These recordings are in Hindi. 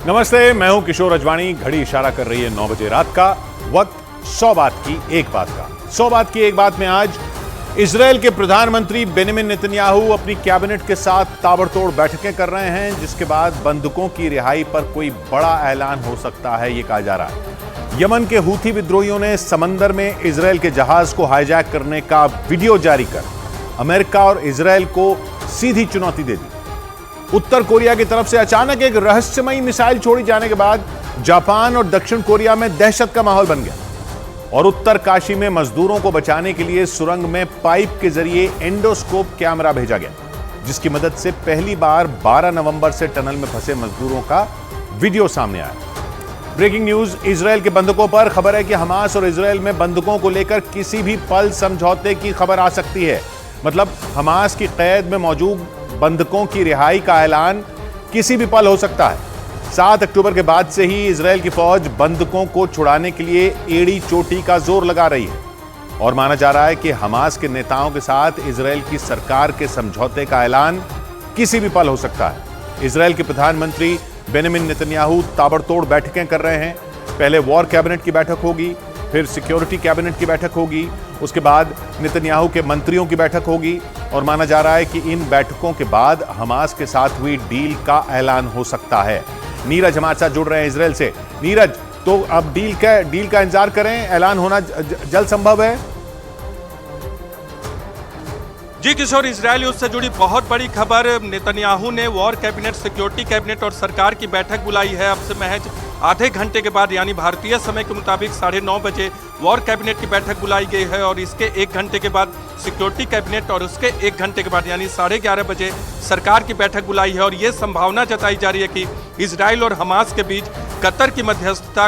नमस्ते, मैं हूं किशोर अजवाणी। घड़ी इशारा कर रही है 9 बजे रात का। वक्त 100 बात की एक बात का। 100 बात की एक बात में आज इजराइल के प्रधानमंत्री बेंजामिन नेतन्याहू अपनी कैबिनेट के साथ ताबड़तोड़ बैठकें कर रहे हैं, जिसके बाद बंधकों की रिहाई पर कोई बड़ा ऐलान हो सकता है, यह कहा जा रहा है। यमन के हूथी विद्रोहियों ने समंदर में इजराइल के जहाज को हाईजैक करने का वीडियो जारी कर अमेरिका और इजराइल को सीधी चुनौती दे दी। उत्तर कोरिया की तरफ से अचानक एक रहस्यमयी मिसाइल छोड़ी जाने के बाद जापान और दक्षिण कोरिया में दहशत का माहौल बन गया और उत्तर काशी में मजदूरों को बचाने के लिए सुरंग में पाइप के जरिए एंडोस्कोप कैमरा भेजा गया, जिसकी मदद से पहली बार 12 नवंबर से टनल में फंसे मजदूरों का वीडियो सामने आया। ब्रेकिंग न्यूज, इजराइल के बंधकों पर खबर है कि हमास और इजराइल में बंधकों को लेकर किसी भी पल समझौते की खबर आ सकती है। मतलब हमास की कैद में मौजूद बंधकों की रिहाई का ऐलान किसी भी पल हो सकता है। 7 अक्टूबर के बाद से ही इजराइल की फौज बंधकों को छुड़ाने के लिए एड़ी चोटी का जोर लगा रही है और माना जा रहा है कि हमास के नेताओं के साथ इजराइल की सरकार के समझौते का ऐलान किसी भी पल हो सकता है। इजराइल के प्रधानमंत्री बेंजामिन नेतन्याहू ताबड़तोड़ बैठकें कर रहे हैं। पहले वॉर कैबिनेट की बैठक होगी, फिर सिक्योरिटी कैबिनेट की बैठक होगी, उसके बाद नेतन्याहू के मंत्रियों की बैठक होगी और माना जा रहा है कि इन बैठकों के बाद हमास के साथ हुई डील का ऐलान हो सकता है। नीरज हमारे साथ जुड़ रहे हैं इजराइल से। नीरज, तो अब डील का इंतजार करें, ऐलान होना जल्द संभव है? जी किशोर, इजरायल उससे जुड़ी बहुत बड़ी खबर। नेतन्याहू ने वॉर कैबिनेट, सिक्योरिटी कैबिनेट और सरकार की बैठक बुलाई है। अब से महज आधे घंटे के बाद, यानी भारतीय समय के मुताबिक 9:30 बजे वॉर कैबिनेट की बैठक बुलाई गई है और इसके 1 घंटे के बाद सिक्योरिटी कैबिनेट और उसके 1 घंटे के बाद यानी 11:30 बजे सरकार की बैठक बुलाई है। और ये संभावना जताई जा रही है कि इजराइल और हमास के बीच कतर की मध्यस्थता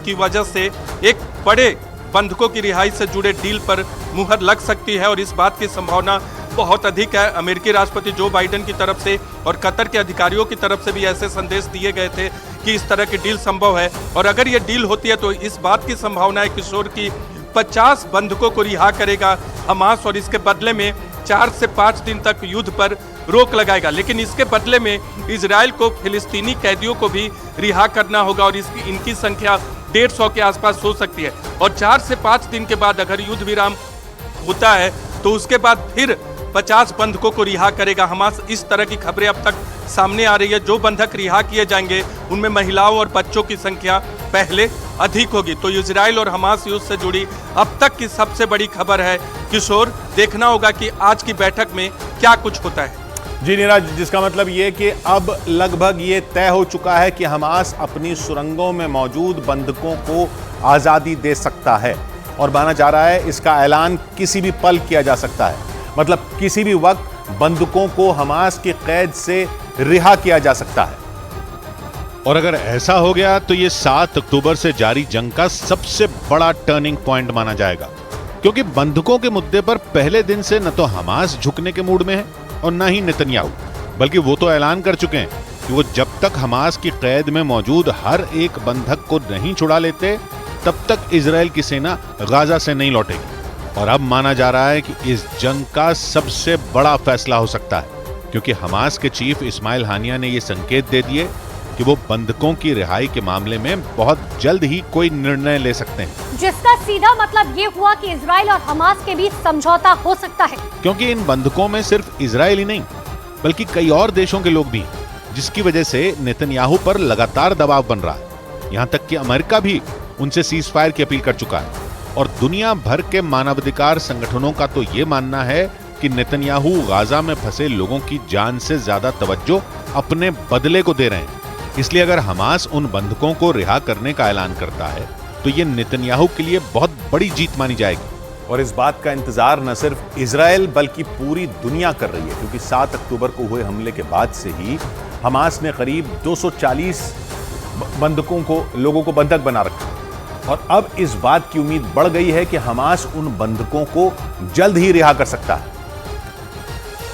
की वजह से एक बड़े बंधकों की रिहाई से जुड़े डील पर मुहर लग सकती है और इस बात की संभावना बहुत अधिक है। अमेरिकी राष्ट्रपति जो बाइडेन की तरफ से और कतर के अधिकारियों की तरफ से भी ऐसे संदेश दिए गए थे कि इस तरह की डील संभव है और अगर ये डील होती है तो इस बात की संभावना है किशोर की 50 बंधकों को रिहा करेगा हमास और इसके बदले में 4 से 5 दिन तक युद्ध पर रोक लगाएगा। लेकिन इसके बदले में इजराइल को फिलिस्तीनी कैदियों को भी रिहा करना होगा और इनकी संख्या 150 के आसपास हो सकती है और 4 से 5 दिन के बाद अगर युद्ध विराम होता है तो उसके बाद फिर 50 बंधकों को रिहा करेगा हमास। इस तरह की खबरें अब तक सामने आ रही है। जो बंधक रिहा किए जाएंगे उनमें महिलाओं और बच्चों की संख्या पहले अधिक होगी। तो इजराइल और हमास युद्ध से जुड़ी अब तक की सबसे बड़ी खबर है किशोर। देखना होगा कि आज की बैठक में क्या कुछ होता है। जी नीरज, जिसका मतलब ये कि अब लगभग ये तय हो चुका है कि हमास अपनी सुरंगों में मौजूद बंधकों को आज़ादी दे सकता है और माना जा रहा है इसका ऐलान किसी भी पल किया जा सकता है। मतलब किसी भी वक्त बंधकों को हमास की कैद से रिहा किया जा सकता है। और अगर ऐसा हो गया तो ये 7 अक्टूबर से जारी जंग का सबसे बड़ा टर्निंग पॉइंट माना जाएगा, क्योंकि बंधकों के मुद्दे पर पहले दिन से न तो हमास झुकने के मूड में है और न ही नेतन्याहू, बल्कि वो तो ऐलान कर चुके हैं कि वो जब तक हमास की कैद में मौजूद हर एक बंधक को नहीं छुड़ा लेते तब तक इजराइल की सेना गाजा से नहीं लौटेगी। और अब माना जा रहा है कि इस जंग का सबसे बड़ा फैसला हो सकता है, क्योंकि हमास के चीफ इस्माइल हानिया ने यह संकेत दे दिए कि वो बंधकों की रिहाई के मामले में बहुत जल्द ही कोई निर्णय ले सकते हैं, जिसका सीधा मतलब ये हुआ कि इजराइल और हमास के बीच समझौता हो सकता है। क्योंकि इन बंधकों में सिर्फ इजराइल ही नहीं बल्कि कई और देशों के लोग भी, जिसकी वजह से नेतन्याहू पर लगातार दबाव बन रहा है। यहाँ तक कि अमेरिका भी उनसे सीज फायर की अपील कर चुका है और दुनिया भर के मानवाधिकार संगठनों का तो ये मानना है कि नेतन्याहू गाजा में फंसे लोगों की जान से ज्यादा तवज्जो अपने बदले को दे रहे हैं। इसलिए अगर हमास उन बंधकों को रिहा करने का ऐलान करता है तो ये नेतन्याहू के लिए बहुत बड़ी जीत मानी जाएगी। और इस बात का इंतजार न सिर्फ इजराइल बल्कि पूरी दुनिया कर रही है, क्योंकि 7 अक्टूबर को हुए हमले के बाद से ही हमास ने करीब 240 लोगों को बंधक बना रखा और अब इस बात की उम्मीद बढ़ गई है कि हमास उन बंधकों को जल्द ही रिहा कर सकता है,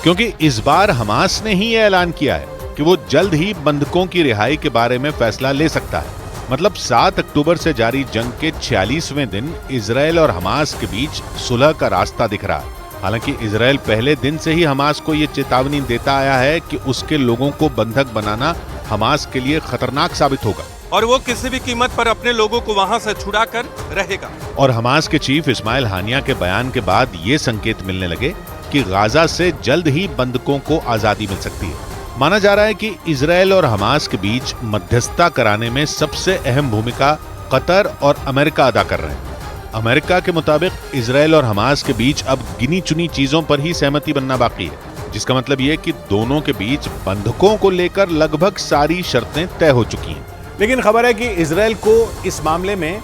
क्योंकि इस बार हमास ने ही यह ऐलान किया है कि वो जल्द ही बंधकों की रिहाई के बारे में फैसला ले सकता है। मतलब 7 अक्टूबर से जारी जंग के 46वें दिन इजराइल और हमास के बीच सुलह का रास्ता दिख रहा है। हालांकि इजराइल पहले दिन से ही हमास को यह चेतावनी देता आया है कि उसके लोगों को बंधक बनाना हमास के लिए खतरनाक साबित होगा और वो किसी भी कीमत पर अपने लोगों को वहां से छुड़ा कर रहेगा। और हमास के चीफ इस्माइल हानिया के बयान के बाद ये संकेत मिलने लगे कि गाजा से जल्द ही बंधकों को आजादी मिल सकती है। माना जा रहा है कि इजरायल और हमास के बीच मध्यस्थता कराने में सबसे अहम भूमिका कतर और अमेरिका अदा कर रहे हैं। अमेरिका के मुताबिक इजरायल और हमास के बीच अब गिनी चुनी चीजों पर ही सहमति बनना बाकी है, जिसका मतलब ये कि दोनों के बीच बंधकों को लेकर लगभग सारी शर्तें तय हो चुकी हैं। लेकिन खबर है कि इजरायल को इस मामले में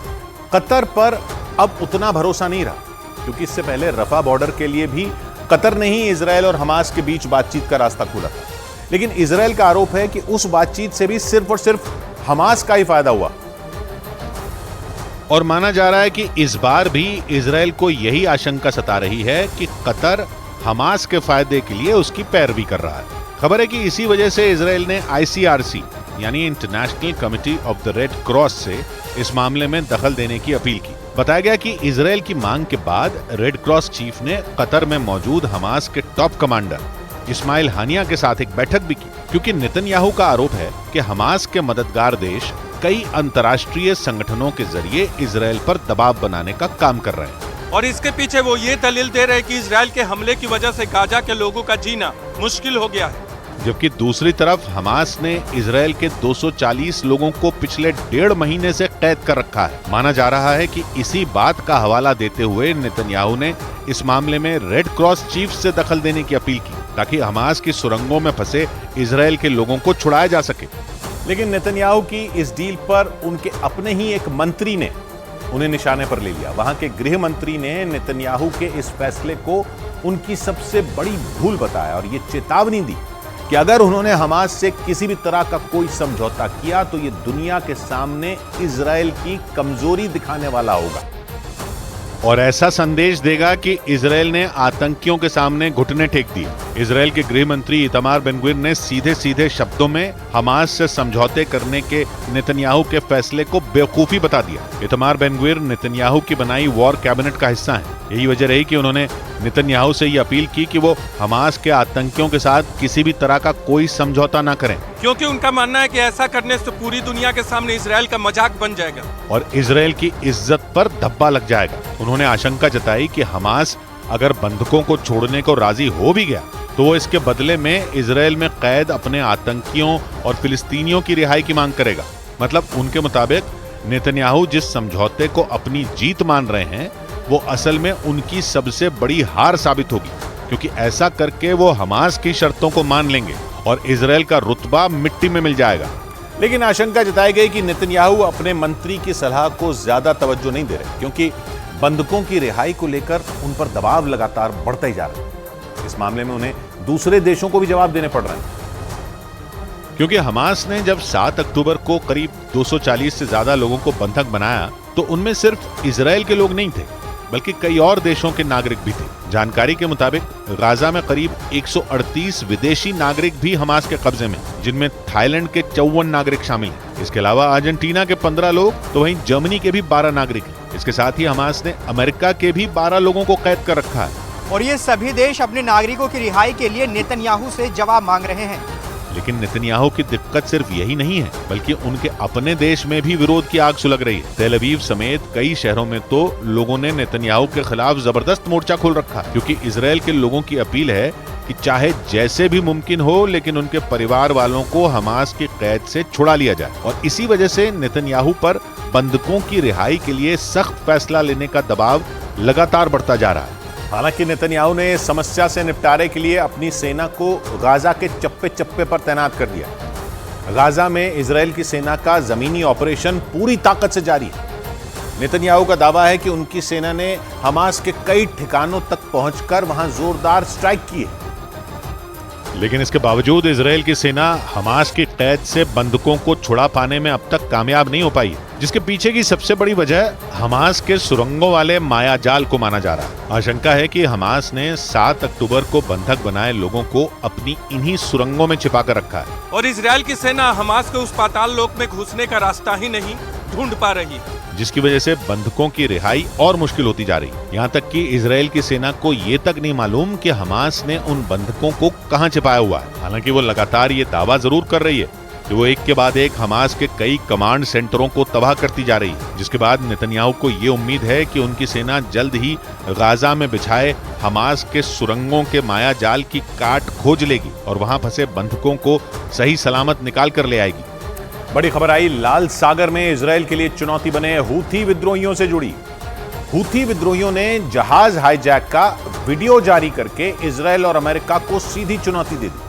कतर पर अब उतना भरोसा नहीं रहा, क्योंकि इससे पहले रफा बॉर्डर के लिए भी कतर ने ही इजरायल और हमास के बीच बातचीत का रास्ता खोला था। लेकिन इजरायल का आरोप है कि उस बातचीत से भी सिर्फ और सिर्फ हमास का ही फायदा हुआ। और माना जा रहा है कि इस बार भी इजरायल को यही आशंका सता रही है कि कतर हमास के फायदे के लिए उसकी पैरवी कर रहा है। खबर है कि इसी वजह से इजरायल ने ICRC यानी international committee of the red cross से इस मामले में दखल देने की अपील की। बताया गया कि इजरायल की मांग के बाद रेड क्रॉस चीफ ने कतर में मौजूद हमास के टॉप कमांडर इस्माइल हानिया के साथ एक बैठक भी की, क्योंकि नेतन्याहू का आरोप है कि हमास के मददगार देश कई अंतर्राष्ट्रीय संगठनों के जरिए इजरायल पर दबाव बनाने का काम कर रहे हैं। और इसके पीछे वो ये दलील दे रहे हैं कि इजरायल के हमले की वजह से गाजा के लोगों का जीना मुश्किल हो गया है। जबकि दूसरी तरफ हमास ने इजरायल के 240 लोगों को पिछले 1.5 महीने से कैद कर रखा है। माना जा रहा है कि इसी बात का हवाला देते हुए नेतन्याहू ने इस मामले में रेड क्रॉस चीफ से दखल देने की अपील की, ताकि हमास की सुरंगों में फंसे इजरायल के लोगों को छुड़ाया जा सके। लेकिन नेतन्याहू की इस डील पर उनके अपने ही एक मंत्री ने उन्हें निशाने पर ले लिया। वहां के गृह मंत्री ने नेतन्याहू के इस फैसले को उनकी सबसे बड़ी भूल बताया और ये चेतावनी दी कि अगर उन्होंने हमास से किसी भी तरह का कोई समझौता किया तो ये दुनिया के सामने इजरायल की कमजोरी दिखाने वाला होगा और ऐसा संदेश देगा कि इजरायल ने आतंकियों के सामने घुटने टेक दिए। इजरायल के गृह मंत्री इतमार बेन-ग्विर ने सीधे सीधे शब्दों में हमास से समझौते करने के नेतन्याहू के फैसले को बेवकूफी बता दिया। इतमार बेन-ग्विर नेतन्याहू की बनाई वॉर कैबिनेट का हिस्सा हैं। यही वजह रही कि उन्होंने नेतन्याहू से ये अपील की कि वो हमास के आतंकियों के साथ किसी भी तरह का कोई समझौता ना करें, क्योंकि उनका मानना है कि ऐसा करने से पूरी दुनिया के सामने इजरायल का मजाक बन जाएगा और इजरायल की इज्जत पर धब्बा लग जाएगा। उन्होंने आशंका जताई कि हमास अगर बंधकों को छोड़ने को राजी हो भी गया तो वो इसके बदले में इजरायल में कैद अपने आतंकियों और फिलिस्तीनियों की रिहाई की मांग करेगा। मतलब उनके मुताबिक नेतन्याहू जिस समझौते को अपनी जीत मान रहे हैं वो असल में उनकी सबसे बड़ी हार साबित होगी, क्योंकि ऐसा करके वो हमास की शर्तों को मान लेंगे और इजरायल का रुतबा मिट्टी में मिल जाएगा। लेकिन आशंका जताई गई कि नेतन्याहू अपने मंत्री की सलाह को ज्यादा तवज्जो नहीं दे रहे, क्योंकि बंधकों की रिहाई को लेकर उन पर दबाव लगातार बढ़ता ही जा रहा है। इस मामले में उन्हें दूसरे देशों को भी जवाब देने पड़ रहे हैं, क्योंकि हमास ने जब 7 अक्टूबर को करीब 240 से ज्यादा लोगों को बंधक बनाया तो उनमें सिर्फ इजरायल के लोग नहीं थे, बल्कि कई और देशों के नागरिक भी थे। जानकारी के मुताबिक गाजा में करीब 138 विदेशी नागरिक भी हमास के कब्जे में, जिनमें थाईलैंड के 54 नागरिक शामिल हैं। इसके अलावा अर्जेंटीना के 15 लोग तो वहीं जर्मनी के भी 12 नागरिक हैं। इसके साथ ही हमास ने अमेरिका के भी 12 लोगों को कैद कर रखा है और ये सभी देश अपने नागरिकों की रिहाई के लिए नेतन्याहू से जवाब मांग रहे हैं। लेकिन नेतन्याहू की दिक्कत सिर्फ यही नहीं है, बल्कि उनके अपने देश में भी विरोध की आग सुलग रही है। तेल अवीव समेत कई शहरों में तो लोगों ने नेतन्याहू के खिलाफ जबरदस्त मोर्चा खोल रखा, क्योंकि इजरायल के लोगों की अपील है कि चाहे जैसे भी मुमकिन हो लेकिन उनके परिवार वालों को हमास की कैद से छुड़ा लिया जाए। और इसी वजह से नेतन्याहू पर बंधकों की रिहाई के लिए सख्त फैसला लेने का दबाव लगातार बढ़ता जा रहा है। हालांकि नेतन्याहू ने इस समस्या से निपटारे के लिए अपनी सेना को गाजा के चप्पे चप्पे पर तैनात कर दिया। गाजा में इजरायल की सेना का जमीनी ऑपरेशन पूरी ताकत से जारी है। नेतन्याहू का दावा है कि उनकी सेना ने हमास के कई ठिकानों तक पहुंचकर वहां जोरदार स्ट्राइक की है। लेकिन इसके बावजूद इजरायल की सेना हमास की कैद से बंधकों को छुड़ा पाने में अब तक कामयाब नहीं हो पाई, जिसके पीछे की सबसे बड़ी वजह हमास के सुरंगों वाले मायाजाल को माना जा रहा है। आशंका है कि हमास ने 7 अक्टूबर को बंधक बनाए लोगों को अपनी इन्हीं सुरंगों में छिपा कर रखा है और इजरायल की सेना हमास के उस पाताल लोक में घुसने का रास्ता ही नहीं ढूंढ पा रही, जिसकी वजह से बंधकों की रिहाई और मुश्किल होती जा रही है। यहाँ तक कि इजरायल की सेना को ये तक नहीं मालूम कि हमास ने उन बंधकों को कहाँ छिपाया हुआ है। हालांकि वो लगातार ये दावा जरूर कर रही है कि वो एक के बाद एक हमास के कई कमांड सेंटरों को तबाह करती जा रही है, जिसके बाद नेतन्याहू को ये उम्मीद है कि उनकी सेना जल्द ही गाजा में बिछाए हमास के सुरंगों के माया जाल की काट खोज लेगी और वहां फंसे बंधकों को सही सलामत निकाल कर ले आएगी। बड़ी खबर आई लाल सागर में इजराइल के लिए चुनौती बने हूथी विद्रोहियों से जुड़ी। हूथी विद्रोहियों ने जहाज हाईजैक का वीडियो जारी करके इजराइल और अमेरिका को सीधी चुनौती दे दी।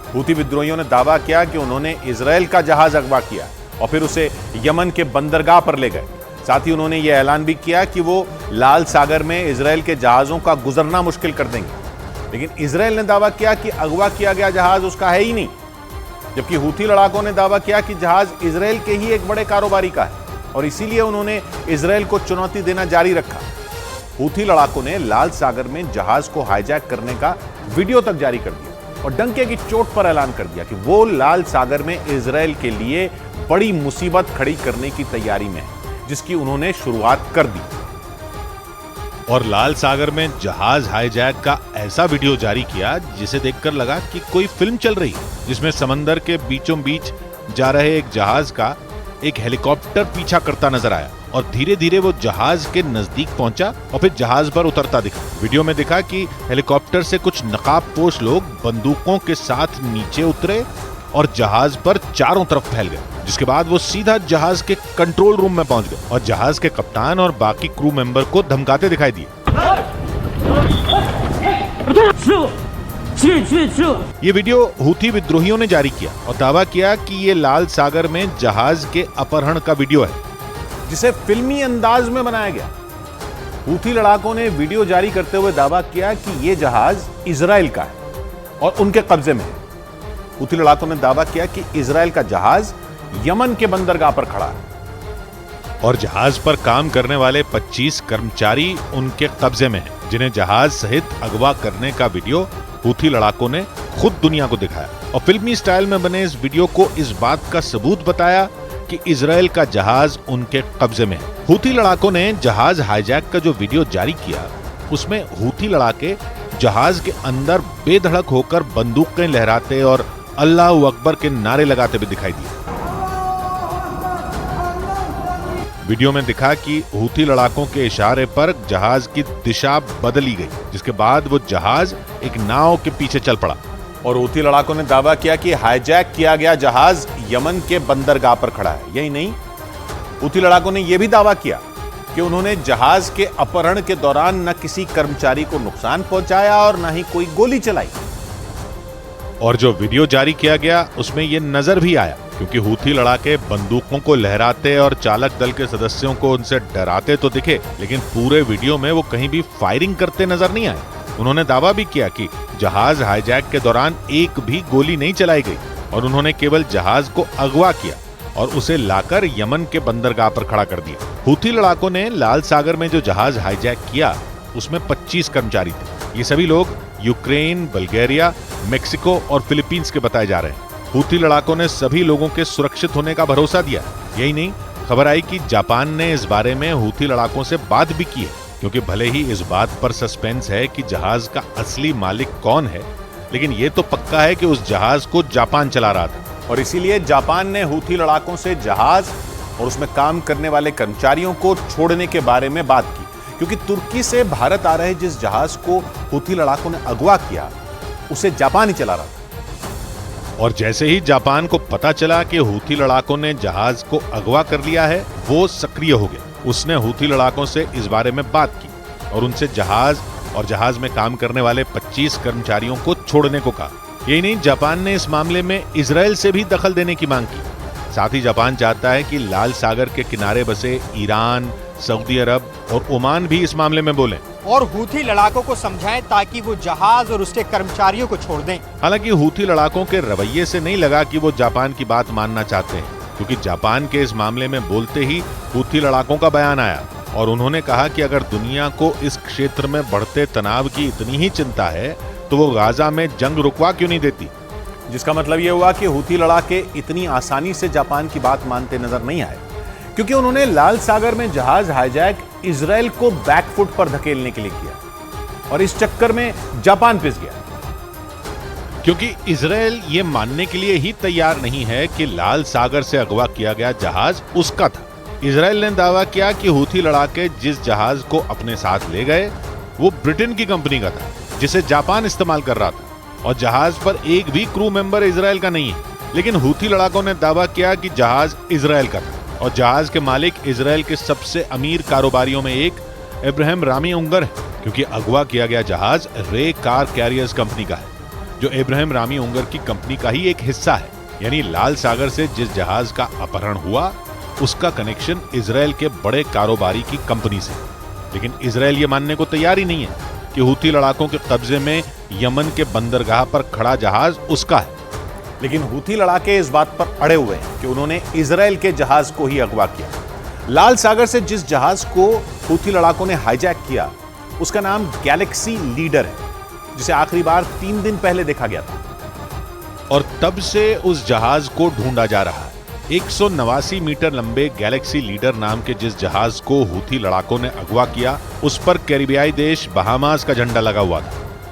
हूथी विद्रोहियों ने दावा किया कि उन्होंने इजराइल का जहाज अगवा किया और फिर उसे यमन के बंदरगाह पर ले गए। साथ ही उन्होंने यह ऐलान भी किया कि वो लाल सागर में इजराइल के जहाजों का गुजरना मुश्किल कर देंगे। लेकिन इजराइल ने दावा किया कि अगवा किया गया जहाज उसका है ही नहीं, जबकि हूथी लड़ाकों ने दावा किया कि जहाज इजराइल के ही एक बड़े कारोबारी का है और इसीलिए उन्होंने इजराइल को चुनौती देना जारी रखा। हूथी लड़ाकों ने लाल सागर में जहाज को हाईजैक करने का वीडियो तक जारी कर दिया और डंके की चोट पर ऐलान कर दिया कि वो लाल सागर में इजराइल के लिए बड़ी मुसीबत खड़ी करने की तैयारी में है, जिसकी उन्होंने शुरुआत कर दी। और लाल सागर में जहाज हाईजैक का ऐसा वीडियो जारी किया जिसे देखकर लगा कि कोई फिल्म चल रही है, जिसमें समंदर के बीचों बीच जा रहे एक जहाज का एक हेलीकॉप्टर पीछा करता नजर आया और धीरे धीरे वो जहाज के नजदीक पहुंचा और फिर जहाज पर उतरता दिखा। वीडियो में दिखा कि हेलीकॉप्टर से कुछ नकाबपोश लोग बंदूकों के साथ नीचे उतरे और जहाज पर चारों तरफ फैल गए, जिसके बाद वो सीधा जहाज के कंट्रोल रूम में पहुंच गए और जहाज के कप्तान और बाकी क्रू मेंबर को धमकाते दिखाई दिए। ये वीडियो हूथी विद्रोहियों ने जारी किया और दावा किया कि ये लाल सागर में जहाज के अपहरण का वीडियो है, जिसे फिल्मी अंदाज में बनाया गया। हूथी लड़ाकों ने वीडियो जारी करते हुए दावा किया कि यह जहाज इजराइल का है और उनके कब्जे में है। हूथी लड़ाकों ने दावा किया कि इजराइल का जहाज यमन के बंदरगाह पर खड़ा है और जहाज पर काम करने वाले 25 कर्मचारी उनके कब्जे में हैं, जिन्हें जहाज सहित अगवा करने का वीडियो हूथी लड़ाकों ने खुद दुनिया को दिखाया और फिल्मी स्टाइल में बने इस वीडियो को इस बात का सबूत बताया कि इजराइल का जहाज उनके कब्जे में है। हूथी लड़ाकों ने जहाज हाईजैक का जो वीडियो जारी किया, उसमें हूथी लड़ाके जहाज के अंदर बेधड़क होकर बंदूकें लहराते और अल्लाहू अकबर के नारे लगाते हुए दिखाई दिए। वीडियो में दिखा कि हूथी लड़ाकों के इशारे पर जहाज की दिशा बदली गई, जिसके बाद वो जहाज एक नाव के पीछे चल पड़ा। और हूथी लड़ाकों ने दावा किया कि हाईजैक किया गया जहाज यमन के बंदरगाह पर खड़ा है। यही नहीं, हूथी लड़ाकों ने यह भी दावा किया कि उन्होंने जहाज के अपहरण के दौरान न किसी कर्मचारी को नुकसान पहुंचाया और न ही कोई गोली चलाई। और जो वीडियो जारी किया गया उसमें यह नजर भी आया, क्योंकि हूथी लड़ाके बंदूकों को लहराते और चालक दल के सदस्यों को उनसे डराते तो दिखे, लेकिन पूरे वीडियो में वो कहीं भी फायरिंग करते नजर नहीं आए। उन्होंने दावा भी किया कि जहाज हाईजैक के दौरान एक भी गोली नहीं चलाई गई और उन्होंने केवल जहाज को अगवा किया और उसे लाकर यमन के बंदरगाह पर खड़ा कर दिया। हूथी लड़ाकों ने लाल सागर में जो जहाज हाईजैक किया उसमें 25 कर्मचारी थे। ये सभी लोग यूक्रेन, बल्गेरिया, मेक्सिको और फिलीपींस के बताए जा रहे हैं। हूथी लड़ाकों ने सभी लोगों के सुरक्षित होने का भरोसा दिया। यही नहीं, खबर आई कि जापान ने इस बारे में हूथी लड़ाकों से बात भी की है, क्योंकि भले ही इस बात पर सस्पेंस है कि जहाज का असली मालिक कौन है, लेकिन यह तो पक्का है कि उस जहाज को जापान चला रहा था। और इसीलिए जापान ने हूथी लड़ाकों से जहाज और उसमें काम करने वाले कर्मचारियों को छोड़ने के बारे में बात की, क्योंकि तुर्की से भारत आ रहे जिस जहाज को हूथी लड़ाकों ने अगवा किया उसे जापान ही चला रहा था। और जैसे ही जापान को पता चला कि हूथी लड़ाकों ने जहाज को अगवा कर लिया है, वो सक्रिय हो गया। उसने हूथी लड़ाकों से इस बारे में बात की और उनसे जहाज और जहाज में काम करने वाले 25 कर्मचारियों को छोड़ने को कहा। यही नहीं, जापान ने इस मामले में इजराइल से भी दखल देने की मांग की। साथ ही जापान चाहता है कि लाल सागर के किनारे बसे ईरान, सऊदी अरब और ओमान भी इस मामले में बोलें और हूथी लड़ाकों को समझाएं ताकि वो जहाज और उसके कर्मचारियों को छोड़ दें। हालांकि हूथी लड़ाकों के रवैये से नहीं लगा कि वो जापान की बात मानना चाहते हैं, क्योंकि जापान के इस मामले में बोलते ही हूथी लड़ाकों का बयान आया और उन्होंने कहा कि अगर दुनिया को इस क्षेत्र में बढ़ते तनाव की इतनी ही चिंता है तो वो गाजा में जंग रुकवा क्यों नहीं देती। जिसका मतलब यह हुआ कि हूथी लड़ाके इतनी आसानी से जापान की बात मानते नजर नहीं आए, क्योंकि उन्होंने लाल सागर में जहाज हाईजैक इजराइल को बैकफुट पर धकेलने के लिए किया और इस चक्कर में जापान पिस गया। क्योंकि इजराइल ये मानने के लिए ही तैयार नहीं है कि लाल सागर से अगवा किया गया जहाज उसका था। इजराइल ने दावा किया कि हूथी लड़ाके जिस जहाज को अपने साथ ले गए वो ब्रिटेन की कंपनी का था, जिसे जापान इस्तेमाल कर रहा था, और जहाज पर एक भी क्रू मेंबर इजराइल का नहीं है। लेकिन हूथी लड़ाकों ने दावा किया कि जहाज इजराइल का था और जहाज के मालिक इजराइल के सबसे अमीर कारोबारियों में एक इब्राहिम रामी उंगर है, क्योंकि अगवा किया गया जहाज रे कार कैरियर्स कंपनी का है, जो इब्राहिम रामी उंगर की कंपनी का ही एक हिस्सा है। यानी लाल सागर से जिस जहाज का अपहरण हुआ उसका कनेक्शन इजराइल के बड़े कारोबारी की कंपनी से। लेकिन इजराइल ये मानने को तैयार ही नहीं है कि हूथी लड़ाकों के कब्जे में यमन के बंदरगाह पर खड़ा जहाज उसका है। लेकिन हूथी लड़ाके इस बात पर अड़े हुए हैं कि उन्होंने इजराइल के जहाज को ही अगवा किया। लाल सागर से जिस जहाज को हूथी लड़ाकों ने हाईजैक किया उसका नाम गैलेक्सी लीडर है, जिसे आखिरी बार 3 दिन पहले देखा गया था। और तब से उस जहाज को ढूंढा जा रहा है। 189 मीटर लंबे गैलेक्सी लीडर नाम के जिस जहाज को हूथी लड़ाकों ने अगवा किया उस पर कैरिबियाई देश बहामास का झंडा लगा हुआ था,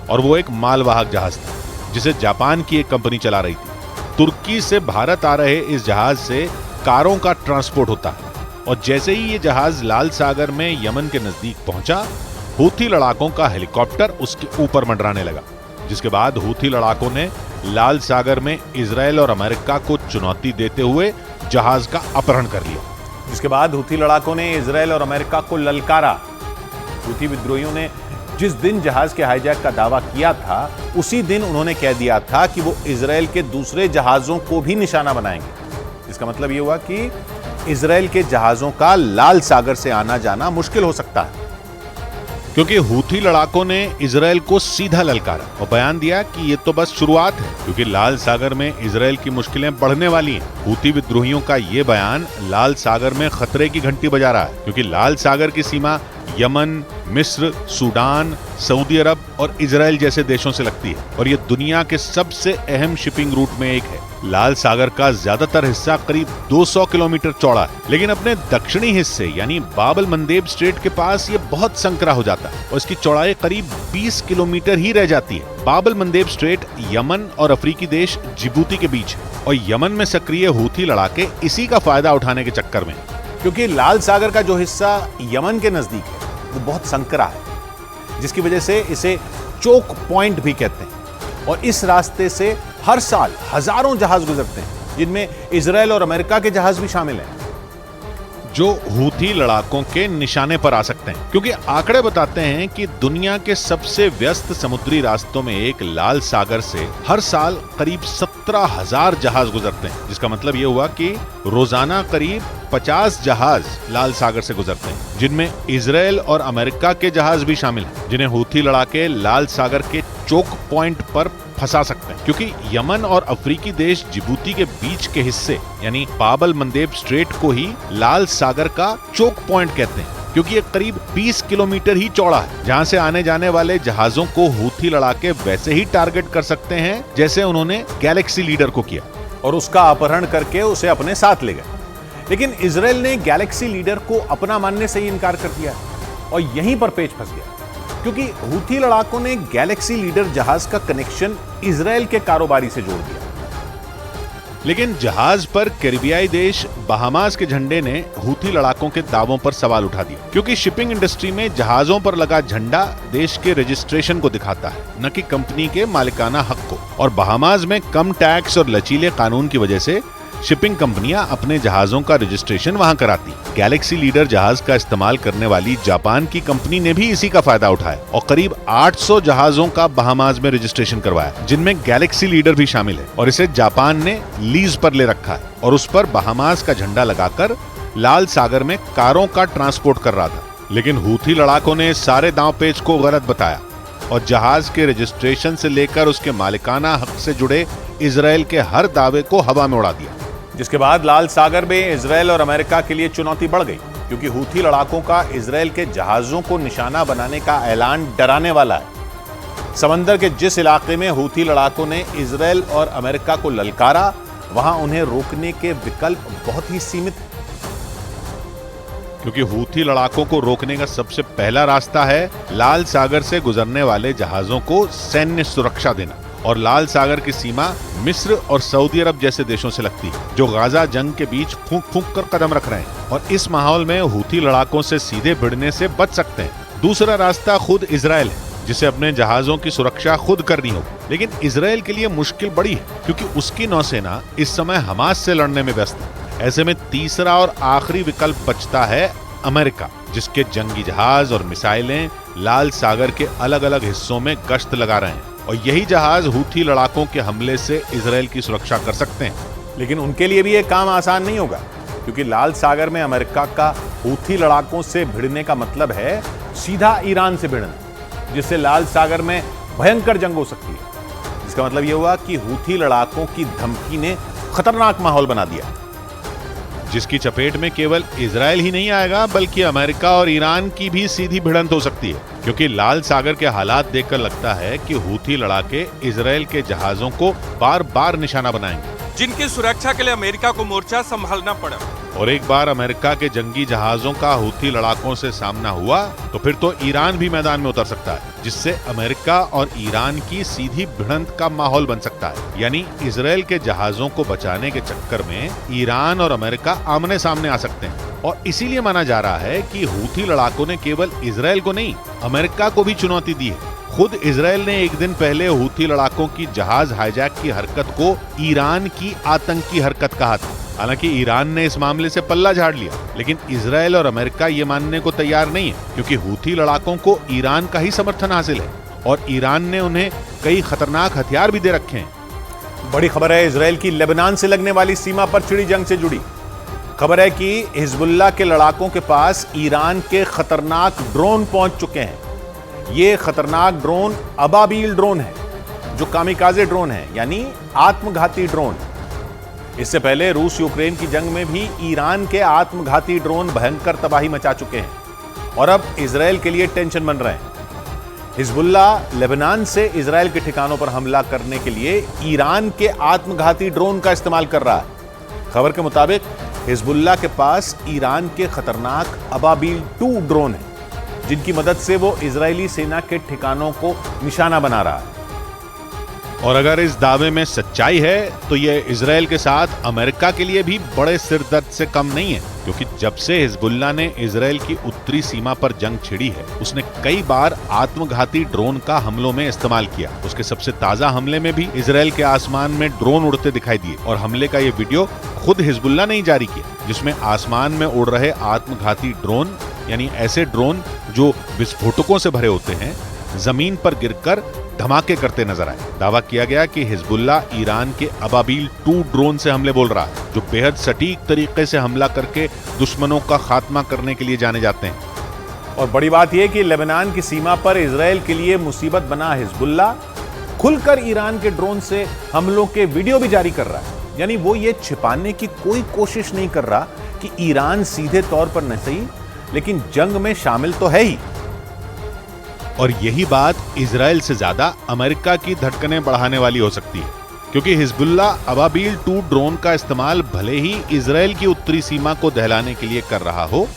और वो एक मालवाहक जहाज था जिसे जापान की एक कंपनी चला रही थी। तुर्की से भारत आ रहे इस जहाज से कारों का ट्रांसपोर्ट होता है, और जैसे ही ये जहाज लाल सागर में यमन के नजदीक पहुंचा, हूथी लड़ाकों का हेलीकॉप्टर उसके ऊपर मंडराने लगा, जिसके बाद हूथी लड़ाकों ने लाल सागर में इजराइल और अमेरिका को चुनौती देते हुए जहाज का अपहरण कर लिया। जिसके बाद हूथी लड़ाकों ने इजराइल और अमेरिका को ललकारा। हूथी विद्रोहियों ने जिस दिन जहाज के हाईजैक का दावा किया था उसी दिन उन्होंने कह दिया था कि वो इजराइल के दूसरे जहाजों को भी निशाना बनाएंगे। इसका मतलब ये हुआ कि इजराइल के जहाजों का लाल सागर से आना जाना मुश्किल हो सकता है, क्योंकि हूथी लड़ाकों ने इजराइल को सीधा ललकारा और बयान दिया कि ये तो बस शुरुआत है, क्योंकि लाल सागर में इजराइल की मुश्किलें बढ़ने वाली हैं। हूथी विद्रोहियों का ये बयान लाल सागर में खतरे की घंटी बजा रहा है, क्योंकि लाल सागर की सीमा यमन, मिस्र, सूडान, सऊदी अरब और इजराइल जैसे देशों से लगती है, और ये दुनिया के सबसे अहम शिपिंग रूट में एक है। लाल सागर का ज्यादातर हिस्सा करीब 200 किलोमीटर चौड़ा है, लेकिन अपने दक्षिणी हिस्से यानी बाबल मंदेब स्ट्रेट के पास ये बहुत संकरा हो जाता है और इसकी चौड़ाई करीब 20 किलोमीटर ही रह जाती है। बाबल मंदेब स्ट्रेट यमन और अफ्रीकी देश जिबूती के बीच है, और यमन में सक्रिय हूथी लड़ाके इसी का फायदा उठाने के चक्कर में, क्योंकि लाल सागर का जो हिस्सा यमन के नजदीक है वो बहुत संकरा है, जिसकी वजह से इसे चोक पॉइंट भी कहते हैं। और इस रास्ते से हर साल हजारों जहाज गुजरते हैं, जिनमें इजराइल और अमेरिका के जहाज भी शामिल हैं, जो हूथी लड़ाकों के निशाने पर आ सकते हैं। क्योंकि आंकड़े बताते हैं कि दुनिया के सबसे व्यस्त समुद्री रास्तों में एक लाल सागर से हर साल करीब 17,000 जहाज गुजरते हैं, जिसका मतलब यह हुआ कि रोजाना करीब 50 जहाज लाल सागर से गुजरते हैं, जिनमें इजराइल और अमेरिका के जहाज भी शामिल हैं, जिन्हें हूथी लड़ाके लाल सागर के चोक पॉइंट पर फंसा सकते हैं। क्योंकि यमन और अफ्रीकी देश जिबूती के बीच के हिस्से यानी बाबल मंदेब स्ट्रेट को ही लाल सागर का चोक पॉइंट कहते हैं, क्योंकि ये करीब 20 किलोमीटर ही चौड़ा है, जहां से आने जाने वाले जहाजों को हूथी लड़ाके वैसे ही टारगेट कर सकते हैं जैसे उन्होंने गैलेक्सी लीडर को किया, और उसका अपहरण करके उसे अपने साथ ले गए। लेकिन इजराइल ने गैलेक्सी लीडर को अपना मानने से ही इनकार कर दिया, और यहीं पर पेच फंस गया, क्योंकि हूथी लड़ाकों ने गैलेक्सी लीडर जहाज का कनेक्शन इजराइल के कारोबारी से जोड़ दिया। लेकिन जहाज पर कैरिबियाई देश बहामास के झंडे ने हूथी लड़ाकों के दावों पर सवाल उठा दिया, क्योंकि शिपिंग इंडस्ट्री में जहाजों पर लगा झंडा देश के रजिस्ट्रेशन को दिखाता है, न कि कंपनी के मालिकाना हक को। और बहामास में कम टैक्स और लचीले कानून की वजह से शिपिंग कंपनियां अपने जहाजों का रजिस्ट्रेशन वहां कराती। गैलेक्सी लीडर जहाज का इस्तेमाल करने वाली जापान की कंपनी ने भी इसी का फायदा उठाया और करीब 800 जहाजों का बहामास में रजिस्ट्रेशन करवाया, जिनमें गैलेक्सी लीडर भी शामिल है, और इसे जापान ने लीज पर ले रखा है और उस पर बहामास का झंडा लगाकर लाल सागर में कारों का ट्रांसपोर्ट कर रहा था। लेकिन हूथी लड़ाकों ने सारे दांव पेच को गलत बताया और जहाज के रजिस्ट्रेशन से लेकर उसके मालिकाना हक से जुड़े इजराइल के हर दावे को हवा में उड़ा दिया, जिसके बाद लाल सागर में इजराइल और अमेरिका के लिए चुनौती बढ़ गई, क्योंकि हूथी लड़ाकों का इजराइल के जहाजों को निशाना बनाने का ऐलान डराने वाला है। समंदर के जिस इलाके में हूथी लड़ाकों ने इजराइल और अमेरिका को ललकारा, वहां उन्हें रोकने के विकल्प बहुत ही सीमित हैं। क्योंकि हूथी लड़ाकों को रोकने का सबसे पहला रास्ता है लाल सागर से गुजरने वाले जहाजों को सैन्य सुरक्षा देना, और लाल सागर की सीमा मिस्र और सऊदी अरब जैसे देशों से लगती है, जो गाजा जंग के बीच फूंक फूंक कर कदम रख रहे हैं और इस माहौल में हूथी लड़ाकों से सीधे भिड़ने से बच सकते हैं। दूसरा रास्ता खुद इजराइल है, जिसे अपने जहाजों की सुरक्षा खुद करनी होगी। लेकिन इजराइल के लिए मुश्किल बड़ी है, क्योंकि उसकी नौसेना इस समय हमास से लड़ने में व्यस्त है। ऐसे में तीसरा और आखिरी विकल्प बचता है अमेरिका, जिसके जंगी जहाज और मिसाइलें लाल सागर के अलग अलग हिस्सों में गश्त लगा रहे हैं और यही जहाज हूथी लड़ाकों के हमले से इजराइल की सुरक्षा कर सकते हैं। लेकिन उनके लिए भी ये काम आसान नहीं होगा, क्योंकि लाल सागर में अमेरिका का हूथी लड़ाकों से भिड़ने का मतलब है सीधा ईरान से भिड़ना, जिससे लाल सागर में भयंकर जंग हो सकती है। इसका मतलब यह हुआ कि हूथी लड़ाकों की धमकी ने खतरनाक माहौल बना दिया, जिसकी चपेट में केवल इजराइल ही नहीं आएगा, बल्कि अमेरिका और ईरान की भी सीधी भिड़ंत हो सकती है। क्योंकि लाल सागर के हालात देखकर लगता है कि हूथी लड़ाके इजराइल के जहाजों को बार बार निशाना बनाएंगे, जिनकी सुरक्षा के लिए अमेरिका को मोर्चा संभालना पड़ा। और एक बार अमेरिका के जंगी जहाजों का हूथी लड़ाकों से सामना हुआ तो फिर तो ईरान भी मैदान में उतर सकता है, जिससे अमेरिका और ईरान की सीधी भिड़ंत का माहौल बन सकता है। यानी इजराइल के जहाजों को बचाने के चक्कर में ईरान और अमेरिका आमने सामने आ सकते हैं। और इसीलिए माना जा रहा है कि हूथी लड़ाकों ने केवल इजराइल को नहीं, अमेरिका को भी चुनौती दी है। खुद इजराइल ने एक दिन पहले हूथी लड़ाकों की जहाज हाईजैक की हरकत को ईरान की आतंकी हरकत कहा था। हालांकि ईरान ने इस मामले से पल्ला झाड़ लिया, लेकिन इजराइल और अमेरिका ये मानने को तैयार नहीं है, क्योंकि हूथी लड़ाकों को ईरान का ही समर्थन हासिल है और ईरान ने उन्हें कई खतरनाक हथियार भी दे रखे हैं। बड़ी खबर है इजराइल की लेबनान से लगने वाली सीमा पर छिड़ी जंग से जुड़ी। खबर है कि हिजबुल्लाह के लड़ाकों के पास ईरान के खतरनाक ड्रोन पहुंच चुके हैं। ये खतरनाक ड्रोन अबाबील ड्रोन है, जो कामिकाजे ड्रोन है, यानी आत्मघाती ड्रोन। इससे पहले रूस यूक्रेन की जंग में भी ईरान के आत्मघाती ड्रोन भयंकर तबाही मचा चुके हैं और अब इजराइल के लिए टेंशन बन रहे हैं। हिजबुल्लाह लेबनान से इजराइल के ठिकानों पर हमला करने के लिए ईरान के आत्मघाती ड्रोन का इस्तेमाल कर रहा है। खबर के मुताबिक हिजबुल्लाह के पास ईरान के खतरनाक अबाबील 2 ड्रोन है, जिनकी मदद से वो इजरायली सेना के ठिकानों को निशाना बना रहा है। और अगर इस दावे में सच्चाई है तो ये इजराइल के साथ अमेरिका के लिए भी बड़े सिरदर्द से कम नहीं है, क्योंकि जब से हिजबुल्लाह ने इजराइल की उत्तरी सीमा पर जंग छिड़ी है, उसने कई बार आत्मघाती ड्रोन का हमलों में इस्तेमाल किया। उसके सबसे ताजा हमले में भी इजराइल के आसमान में ड्रोन उड़ते दिखाई दिए और हमले का ये वीडियो खुद हिजबुल्लाह ने ही जारी किया, जिसमें आसमान में उड़ रहे आत्मघाती ड्रोन, यानी ऐसे ड्रोन जो विस्फोटकों से भरे होते हैं, जमीन पर गिरकर धमाके करते नजर आए। दावा किया गया कि हिजबुल्लाह ईरान के अबाबील 2 ड्रोन से हमले बोल रहा है, जो बेहद सटीक तरीके से हमला करके दुश्मनों का खात्मा करने के लिए जाने जाते हैं। और बड़ी बात यह कि लेबनान की सीमा पर इजराइल के लिए मुसीबत बना हिजबुल्लाह खुलकर ईरान के ड्रोन से हमलों के वीडियो भी जारी कर रहा है। यानी वो ये छिपाने की कोई कोशिश नहीं कर रहा कि ईरान सीधे तौर पर न सही, लेकिन जंग में शामिल तो है ही। और यही बात इजराइल से ज्यादा अमेरिका की धड़कनें बढ़ाने वाली हो सकती है, क्योंकि हिजबुल्लाह अबाबील 2 ड्रोन का इस्तेमाल भले ही इजराइल की उत्तरी सीमा को दहलाने के लिए कर रहा हो,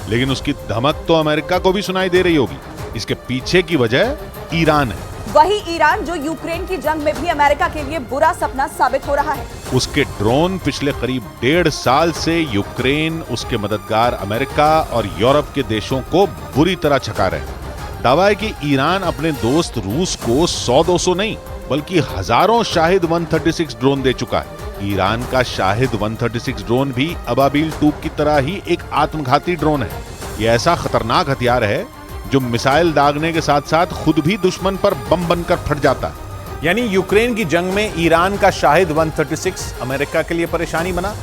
लेकिन उसकी धमक तो अमेरिका को भी सुनाई दे रही होगी। इसके पीछे की वजह ईरान है। वही ईरान जो यूक्रेन की जंग में भी अमेरिका के लिए बुरा सपना साबित हो रहा है। उसके ड्रोन पिछले करीब 1.5 साल से यूक्रेन, उसके मददगार अमेरिका और यूरोप के देशों को बुरी तरह छका रहे हैं। दावा है कि ईरान अपने दोस्त रूस को 100-200 नहीं, बल्कि हजारों शाहिद 136 ड्रोन दे चुका है। ईरान का शाहिद 136 ड्रोन भी अबाबील 2 की तरह ही एक आत्मघाती ड्रोन है। यह ऐसा खतरनाक हथियार है जो मिसाइल दागने के साथ साथ खुद भी दुश्मन पर बम बनकर फट जाता है। यानी यूक्रेन की जंग में ईरान का शाहिद 136 अमेरिका के लिए परेशानी बना,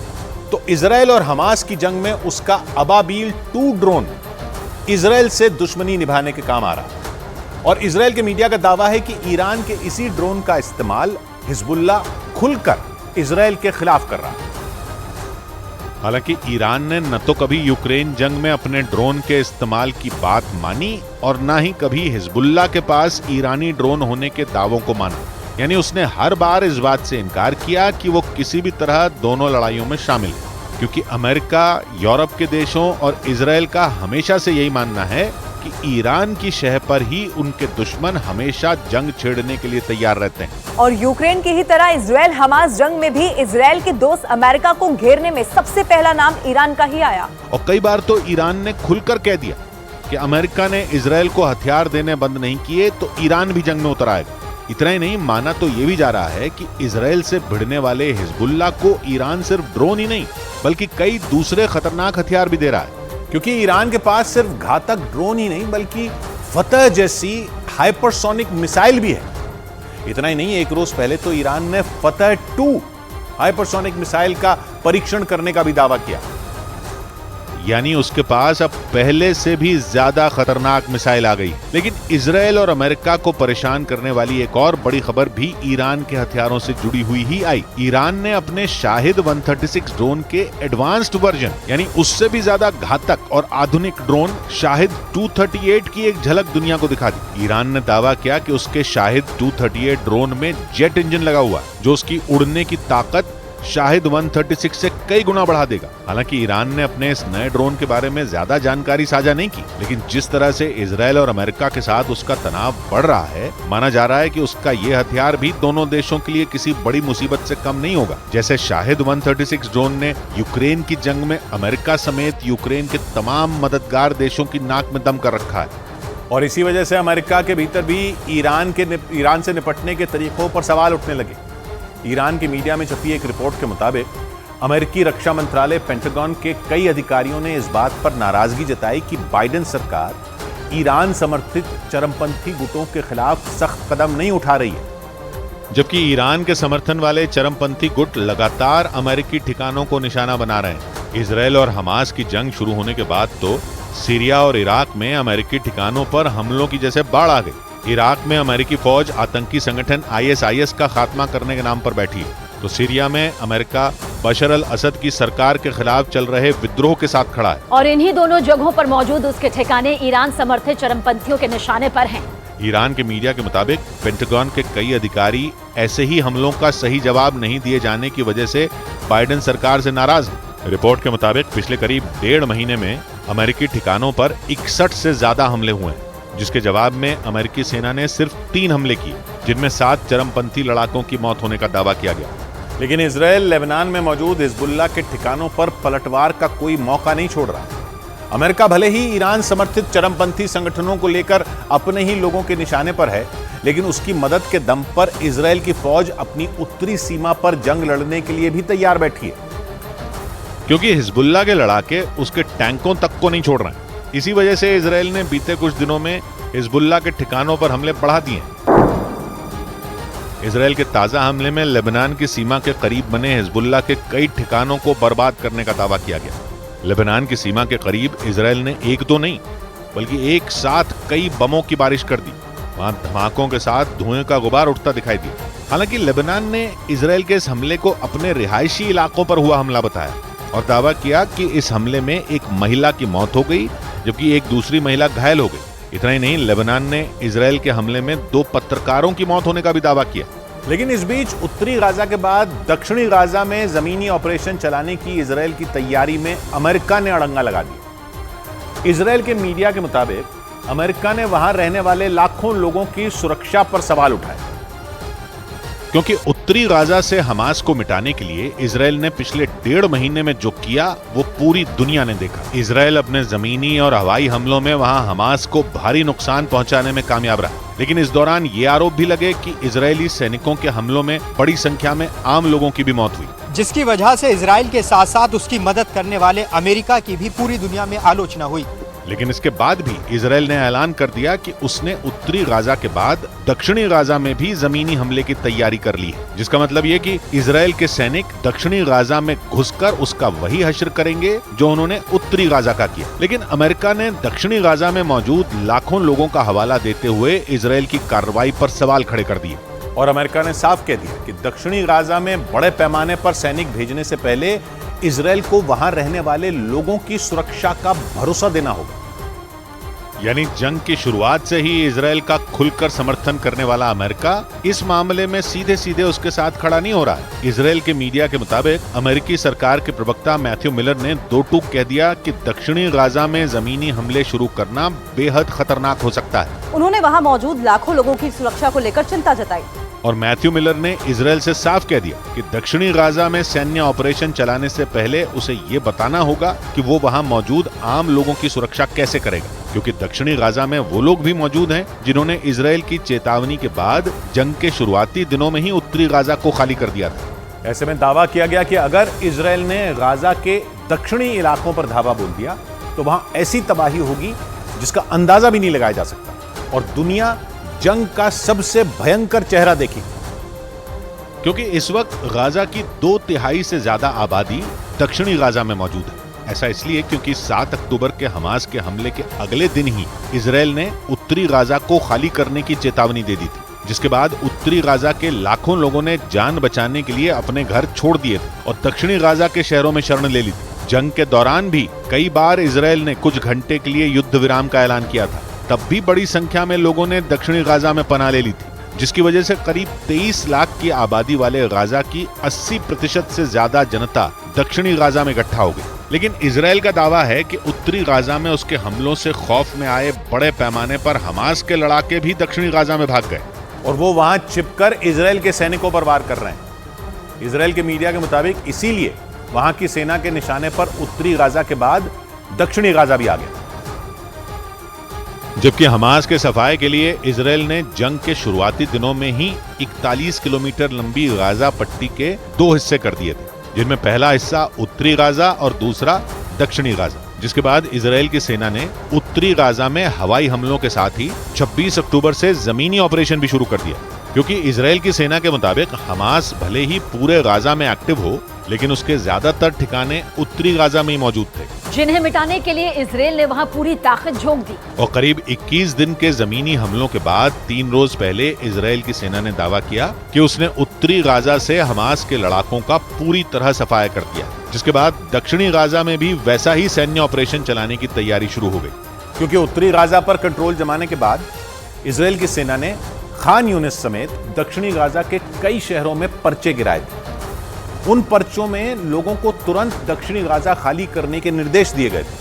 तो इजराइल और हमास की जंग में उसका अबाबील 2 ड्रोन इजराइल से दुश्मनी निभाने के काम आ रहा। और इजराइल के मीडिया का दावा है कि ईरान के इसी ड्रोन का इस्तेमाल हिजबुल्लाह खुलकर इजराइल के खिलाफ कर रहा है। हालांकि ईरान ने न तो कभी यूक्रेन जंग में अपने ड्रोन के इस्तेमाल की बात मानी और न ही कभी हिजबुल्लाह के पास ईरानी ड्रोन होने के दावों को माना। यानी उसने हर बार इस बात से इनकार किया कि वो किसी भी तरह दोनों लड़ाइयों में शामिल है, क्योंकि अमेरिका, यूरोप के देशों और इजराइल का हमेशा से यही मानना है कि ईरान की शह पर ही उनके दुश्मन हमेशा जंग छेड़ने के लिए तैयार रहते हैं। और यूक्रेन की ही तरह इजराइल हमास जंग में भी इजराइल के दोस्त अमेरिका को घेरने में सबसे पहला नाम ईरान का ही आया। और कई बार तो ईरान ने खुलकर कह दिया कि अमेरिका ने इजराइल को हथियार देने बंद नहीं किए तो ईरान भी जंग में उतर आएगा। इतना ही नहीं, माना तो ये भी जा रहा है कि इजराइल से भिड़ने वाले हिजबुल्लाह को ईरान सिर्फ ड्रोन ही नहीं बल्कि कई दूसरे खतरनाक हथियार भी दे रहा है। क्योंकि ईरान के पास सिर्फ घातक ड्रोन ही नहीं बल्कि फतह जैसी हाइपरसोनिक मिसाइल भी है। इतना ही नहीं, एक रोज पहले तो ईरान ने फतह 2 हाइपरसोनिक मिसाइल का परीक्षण करने का भी दावा किया। यानी उसके पास अब पहले से भी ज्यादा खतरनाक मिसाइल आ गई। लेकिन इजराइल और अमेरिका को परेशान करने वाली एक और बड़ी खबर भी ईरान के हथियारों से जुड़ी हुई ही आई। ईरान ने अपने शाहिद 136 ड्रोन के एडवांस्ड वर्जन यानी उससे भी ज्यादा घातक और आधुनिक ड्रोन शाहिद 238 की एक झलक दुनिया को दिखा दी। ईरान ने दावा किया कि उसके शाहिद 238 ड्रोन में जेट इंजन लगा हुआ है जो उसकी उड़ने की ताकत शाहिद 136 से कई गुना बढ़ा देगा। हालांकि ईरान ने अपने इस नए ड्रोन के बारे में ज्यादा जानकारी साझा नहीं की, लेकिन जिस तरह से इजराइल और अमेरिका के साथ उसका तनाव बढ़ रहा है, माना जा रहा है कि उसका ये हथियार भी दोनों देशों के लिए किसी बड़ी मुसीबत से कम नहीं होगा। जैसे शाहिद 136 ड्रोन ने यूक्रेन की जंग में अमेरिका समेत यूक्रेन के तमाम मददगार देशों की नाक में दम कर रखा है। और इसी वजह से अमेरिका के भीतर भी ईरान से निपटने के तरीकों पर सवाल उठने लगे। ईरान की मीडिया में छपी एक रिपोर्ट के मुताबिक अमेरिकी रक्षा मंत्रालय पेंटागन के कई अधिकारियों ने इस बात पर नाराजगी जताई कि बाइडेन सरकार ईरान समर्थित चरमपंथी गुटों के खिलाफ सख्त कदम नहीं उठा रही है। जबकि ईरान के समर्थन वाले चरमपंथी गुट लगातार अमेरिकी ठिकानों को निशाना बना रहे हैं। इजराइल और हमास की जंग शुरू होने के बाद तो सीरिया और इराक में अमेरिकी ठिकानों पर हमलों की जैसे बाढ़ आ गई। इराक में अमेरिकी फौज आतंकी संगठन ISIS का खात्मा करने के नाम पर बैठी है, तो सीरिया में अमेरिका बशर अल असद की सरकार के खिलाफ चल रहे विद्रोह के साथ खड़ा है। और इन्हीं दोनों जगहों पर मौजूद उसके ठिकाने ईरान समर्थित चरमपंथियों के निशाने पर हैं। ईरान के मीडिया के मुताबिक पेंटागन के कई अधिकारी ऐसे ही हमलों का सही जवाब नहीं दिए जाने की वजह से बाइडेन सरकार से नाराज हैं। रिपोर्ट के मुताबिक पिछले करीब 1.5 महीने में अमेरिकी ठिकानों पर 61 से ज्यादा हमले हुए हैं, जिसके जवाब में अमेरिकी सेना ने सिर्फ 3 हमले किए, जिनमें 7 चरमपंथी लड़ाकों की मौत होने का दावा किया गया। लेकिन इजराइल लेबनान में मौजूद हिजबुल्लाह के ठिकानों पर पलटवार का कोई मौका नहीं छोड़ रहा। अमेरिका भले ही ईरान समर्थित चरमपंथी संगठनों को लेकर अपने ही लोगों के निशाने पर है, लेकिन उसकी मदद के दम पर इजराइल की फौज अपनी उत्तरी सीमा पर जंग लड़ने के लिए भी तैयार बैठी है। क्योंकि हिजबुल्लाह के लड़ाके उसके टैंकों तक को नहीं छोड़ रहे हैं। इसी वजह से इजराइल ने बीते कुछ दिनों में हिजबुल्लाह के ठिकानों पर हमले बढ़ा दिए। इजराइल के ताजा हमले में लेबनान की सीमा के करीब बने हिजबुल्लाह के कई ठिकानों को बर्बाद करने का दावा किया गया। लेबनान की सीमा के करीब इजराइल ने एक दो नहीं बल्कि एक साथ कई बमों की बारिश कर दी। वहां धमाकों के साथ धुएं का गुबार उठता दिखाई दिया। हालांकि लेबनान ने इजराइल के इस हमले को अपने रिहायशी इलाकों पर हुआ हमला बताया और दावा किया कि इस हमले में एक महिला की मौत हो गई जबकि एक दूसरी महिला घायल हो गई। इतना ही नहीं, लेबनान ने इजराइल के हमले में 2 पत्रकारों की मौत होने का भी दावा किया। लेकिन इस बीच उत्तरी गाजा के बाद दक्षिणी गाजा में जमीनी ऑपरेशन चलाने की इजराइल की तैयारी में अमेरिका ने अड़ंगा लगा दिया। इजराइल के मीडिया के मुताबिक अमेरिका ने वहां रहने वाले लाखों लोगों की सुरक्षा पर सवाल उठाए, क्योंकि उत्तरी गाजा से हमास को मिटाने के लिए इजराइल ने पिछले 1.5 महीने में जो किया वो पूरी दुनिया ने देखा। इजराइल अपने जमीनी और हवाई हमलों में वहां हमास को भारी नुकसान पहुंचाने में कामयाब रहा। लेकिन इस दौरान ये आरोप भी लगे कि इजरायली सैनिकों के हमलों में बड़ी संख्या में आम लोगों की भी मौत हुई, जिसकी वजह से इजराइल के साथ साथ उसकी मदद करने वाले अमेरिका की भी पूरी दुनिया में आलोचना हुई। लेकिन इसके बाद भी इजराइल ने ऐलान कर दिया कि उसने उत्तरी गाजा के बाद दक्षिणी गाजा में भी जमीनी हमले की तैयारी कर ली है, जिसका मतलब ये कि इजराइल के सैनिक दक्षिणी गाजा में घुसकर उसका वही हश्र करेंगे जो उन्होंने उत्तरी गाजा का किया। लेकिन अमेरिका ने दक्षिणी गाजा में मौजूद लाखों लोगों का हवाला देते हुए इजराइल की कार्रवाई पर सवाल खड़े कर दिए और अमेरिका ने साफ कह दिया कि दक्षिणी गाजा में बड़े पैमाने पर सैनिक भेजने से पहले इजराइल को वहां रहने वाले लोगों की सुरक्षा का भरोसा देना होगा। यानी जंग की शुरुआत से ही इजराइल का खुलकर समर्थन करने वाला अमेरिका इस मामले में सीधे सीधे उसके साथ खड़ा नहीं हो रहा है। इजराइल के मीडिया के मुताबिक अमेरिकी सरकार के प्रवक्ता मैथ्यू मिलर ने दो टूक कह दिया कि दक्षिणी गाजा में जमीनी हमले शुरू करना बेहद खतरनाक हो सकता है। उन्होंने वहां मौजूद लाखों लोगों की सुरक्षा को लेकर चिंता जताई। और मैथ्यू मिलर ने इजराइल से साफ कह दिया कि दक्षिणी गाजा में सैन्य ऑपरेशन चलाने से पहले उसे ये बताना होगा कि वो वहां मौजूद आम लोगों की सुरक्षा कैसे करेगा, क्योंकि दक्षिणी गाजा में वो लोग भी मौजूद हैं जिन्होंने इजराइल की चेतावनी के बाद जंग के शुरुआती दिनों में ही उत्तरी गाजा को खाली कर दिया था। ऐसे में दावा किया गया कि अगर इजराइल ने गाजा के दक्षिणी इलाकों पर धावा बोल दिया तो वहां ऐसी तबाही होगी जिसका अंदाजा भी नहीं लगाया जा सकता और दुनिया जंग का सबसे भयंकर चेहरा देखी, क्योंकि इस वक्त गाजा की 2/3 से ज्यादा आबादी दक्षिणी गाजा में मौजूद है। ऐसा इसलिए क्योंकि 7 अक्टूबर के हमास के हमले के अगले दिन ही इजराइल ने उत्तरी गाजा को खाली करने की चेतावनी दे दी थी, जिसके बाद उत्तरी गाजा के लाखों लोगों ने जान बचाने के लिए अपने घर छोड़ दिए थे और दक्षिणी गाजा के शहरों में शरण ले ली थी। जंग के दौरान भी कई बार इजराइल ने कुछ घंटे के लिए युद्ध विराम का ऐलान किया था, तब भी बड़ी संख्या में लोगों ने दक्षिणी गाजा में पनाह ले ली थी, जिसकी वजह से करीब 23 लाख की आबादी वाले गाजा की 80% से ज्यादा जनता दक्षिणी गाजा में इकट्ठा हो गई। लेकिन इजराइल का दावा है कि उत्तरी गाजा में उसके हमलों से खौफ में आए बड़े पैमाने पर हमास के लड़ाके भी दक्षिणी गाजा में भाग गए और वो वहां छिपकर इजराइल के सैनिकों पर वार कर रहे हैं। इजराइल के मीडिया के मुताबिक इसीलिए वहां की सेना के निशाने पर उत्तरी गाजा के बाद दक्षिणी गाजा भी आ गया। जबकि हमास के सफाए के लिए इजराइल ने जंग के शुरुआती दिनों में ही 41 किलोमीटर लंबी गाजा पट्टी के 2 हिस्से कर दिए थे, जिनमें पहला हिस्सा उत्तरी गाजा और दूसरा दक्षिणी गाजा, जिसके बाद इजराइल की सेना ने उत्तरी गाजा में हवाई हमलों के साथ ही 26 अक्टूबर से जमीनी ऑपरेशन भी शुरू कर दिया, क्योंकि इजराइल की सेना के मुताबिक हमास भले ही पूरे गाजा में एक्टिव हो, लेकिन उसके ज्यादातर ठिकाने उत्तरी गाजा में ही मौजूद थे, जिन्हें मिटाने के लिए इजराइल ने वहां पूरी ताकत झोंक दी। और करीब 21 दिन के जमीनी हमलों के बाद 3 रोज पहले इजराइल की सेना ने दावा किया कि उसने उत्तरी गाजा से हमास के लड़ाकों का पूरी तरह सफाया कर दिया, जिसके बाद दक्षिणी गाजा में भी वैसा ही सैन्य ऑपरेशन चलाने की तैयारी शुरू हो गई। क्योंकि उत्तरी गाजा पर कंट्रोल जमाने के बाद इजराइल की सेना ने खान यूनिस समेत दक्षिणी गाजा के कई शहरों में पर्चे गिराए थे। उन पर्चों में लोगों को तुरंत दक्षिणी गाजा खाली करने के निर्देश दिए गए थे,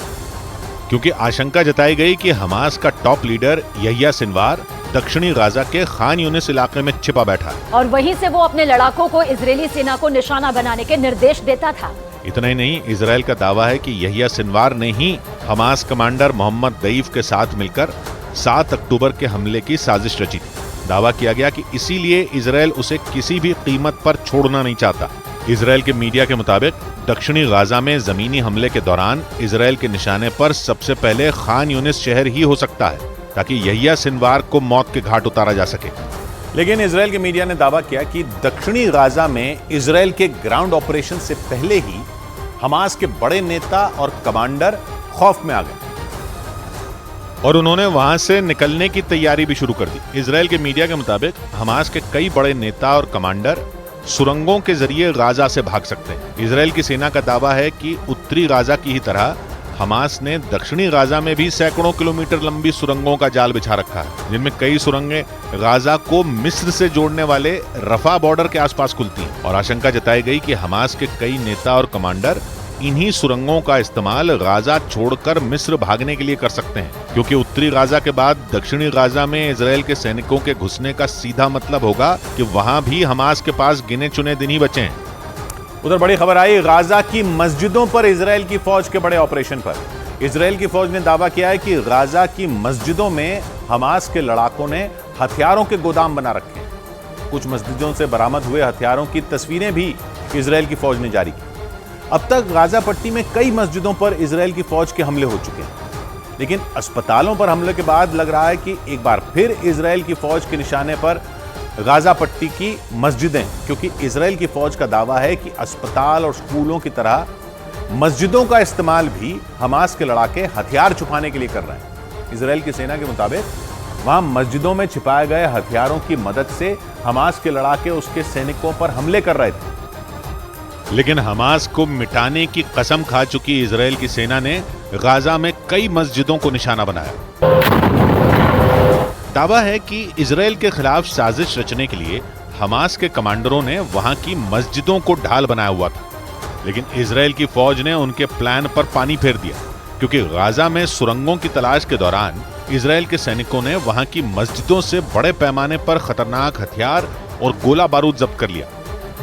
क्योंकि आशंका जताई गई कि हमास का टॉप लीडर यहिया सिनवार दक्षिणी गाजा के खान यूनिस इलाके में छिपा बैठा है और वहीं से वो अपने लड़ाकों को इजरायली सेना को निशाना बनाने के निर्देश देता था। इतना ही नहीं, इजराइल का दावा है कि यहिया सिनवार ने ही हमास कमांडर मोहम्मद दईफ के साथ मिलकर 7 अक्टूबर के हमले की साजिश रची थी। दावा किया गया कि इसीलिए इजराइल उसे किसी भी कीमत पर छोड़ना नहीं चाहता। इजराइल के मीडिया के मुताबिक दक्षिणी गाजा में जमीनी हमले के दौरान इजराइल के निशाने पर सबसे पहले खान यूनिस शहर ही हो सकता है, ताकि यहिया सिनवार को मौत के घाट उतारा जा सके। लेकिन इजराइल के मीडिया ने दावा किया कि दक्षिणी गाजा में इजराइल के ग्राउंड ऑपरेशन से पहले ही हमास के बड़े नेता और कमांडर खौफ में आ गए और उन्होंने वहां से निकलने की तैयारी भी शुरू कर दी। इजराइल के मीडिया के मुताबिक हमास के कई बड़े नेता और कमांडर सुरंगों के जरिए गाजा से भाग सकते हैं। इजराइल की सेना का दावा है कि उत्तरी गाजा की ही तरह हमास ने दक्षिणी गाजा में भी सैकड़ों किलोमीटर लंबी सुरंगों का जाल बिछा रखा है, जिनमें कई सुरंगें गाजा को मिस्र से जोड़ने वाले रफा बॉर्डर के आसपास खुलती हैं और आशंका जताई गई कि हमास के कई नेता और कमांडर इन्हीं सुरंगों का इस्तेमाल गाजा छोड़कर मिस्र भागने के लिए कर सकते हैं, क्योंकि उत्तरी गाजा के बाद दक्षिणी गाजा में इजराइल के सैनिकों के घुसने का सीधा मतलब होगा कि वहां भी हमास के पास गिने चुने दिन ही बचे हैं। उधर बड़ी खबर आई गाजा की मस्जिदों पर इजराइल की फौज के बड़े ऑपरेशन पर। इजराइल की फौज ने दावा किया है कि गाजा की मस्जिदों में हमास के लड़ाकों ने हथियारों के गोदाम बना रखे हैं। कुछ मस्जिदों से बरामद हुए हथियारों की तस्वीरें भी इजराइल की फौज ने जारी की। अब तक गाजा पट्टी में कई मस्जिदों पर इजराइल की फौज के हमले हो चुके हैं, लेकिन अस्पतालों पर हमले के बाद लग रहा है कि एक बार फिर इजराइल की फौज के निशाने पर गाजा पट्टी की मस्जिदें, क्योंकि इजराइल की फौज का दावा है कि अस्पताल और स्कूलों की तरह मस्जिदों का इस्तेमाल भी हमास के लड़ाके हथियार छुपाने के लिए कर रहे हैं। इजराइल की सेना के मुताबिक वहां मस्जिदों में छिपाए गए हथियारों की मदद से हमास के लड़ाके उसके सैनिकों पर हमले कर रहे थे। लेकिन हमास को मिटाने की कसम खा चुकी इजराइल की सेना ने गाजा में कई मस्जिदों को निशाना बनाया। दावा है कि इजराइल के खिलाफ साजिश रचने के लिए हमास के कमांडरों ने वहां की मस्जिदों को ढाल बनाया हुआ था, लेकिन इजराइल की फौज ने उनके प्लान पर पानी फेर दिया, क्योंकि गाजा में सुरंगों की तलाश के दौरान इजराइल के सैनिकों ने वहां की मस्जिदों से बड़े पैमाने पर खतरनाक हथियार और गोला बारूद जब्त कर लिया,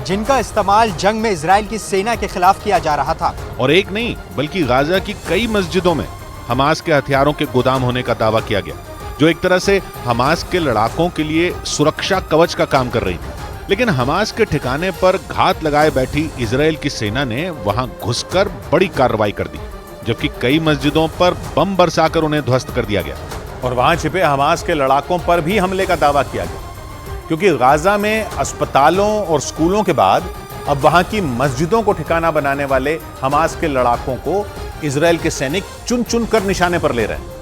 जिनका इस्तेमाल जंग में इजराइल की सेना के खिलाफ किया जा रहा था। और एक नहीं बल्कि गाजा की कई मस्जिदों में हमास के हथियारों के गोदाम होने का दावा किया गया, जो एक तरह से हमास के लड़ाकों के लिए सुरक्षा कवच का काम कर रही थी। लेकिन हमास के ठिकाने पर घात लगाए बैठी इजराइल की सेना ने वहां घुसकर बड़ी कार्रवाई कर दी, जबकि कई मस्जिदों पर बम बरसाकर उन्हें ध्वस्त कर दिया गया। और वहां छिपे हमास के लड़ाकों पर भी हमले का दावा किया गया, क्योंकि गाजा में अस्पतालों और स्कूलों के बाद अब वहां की मस्जिदों को ठिकाना बनाने वाले हमास के लड़ाकों को इजराइल के सैनिक चुन चुन कर निशाने पर ले रहे हैं,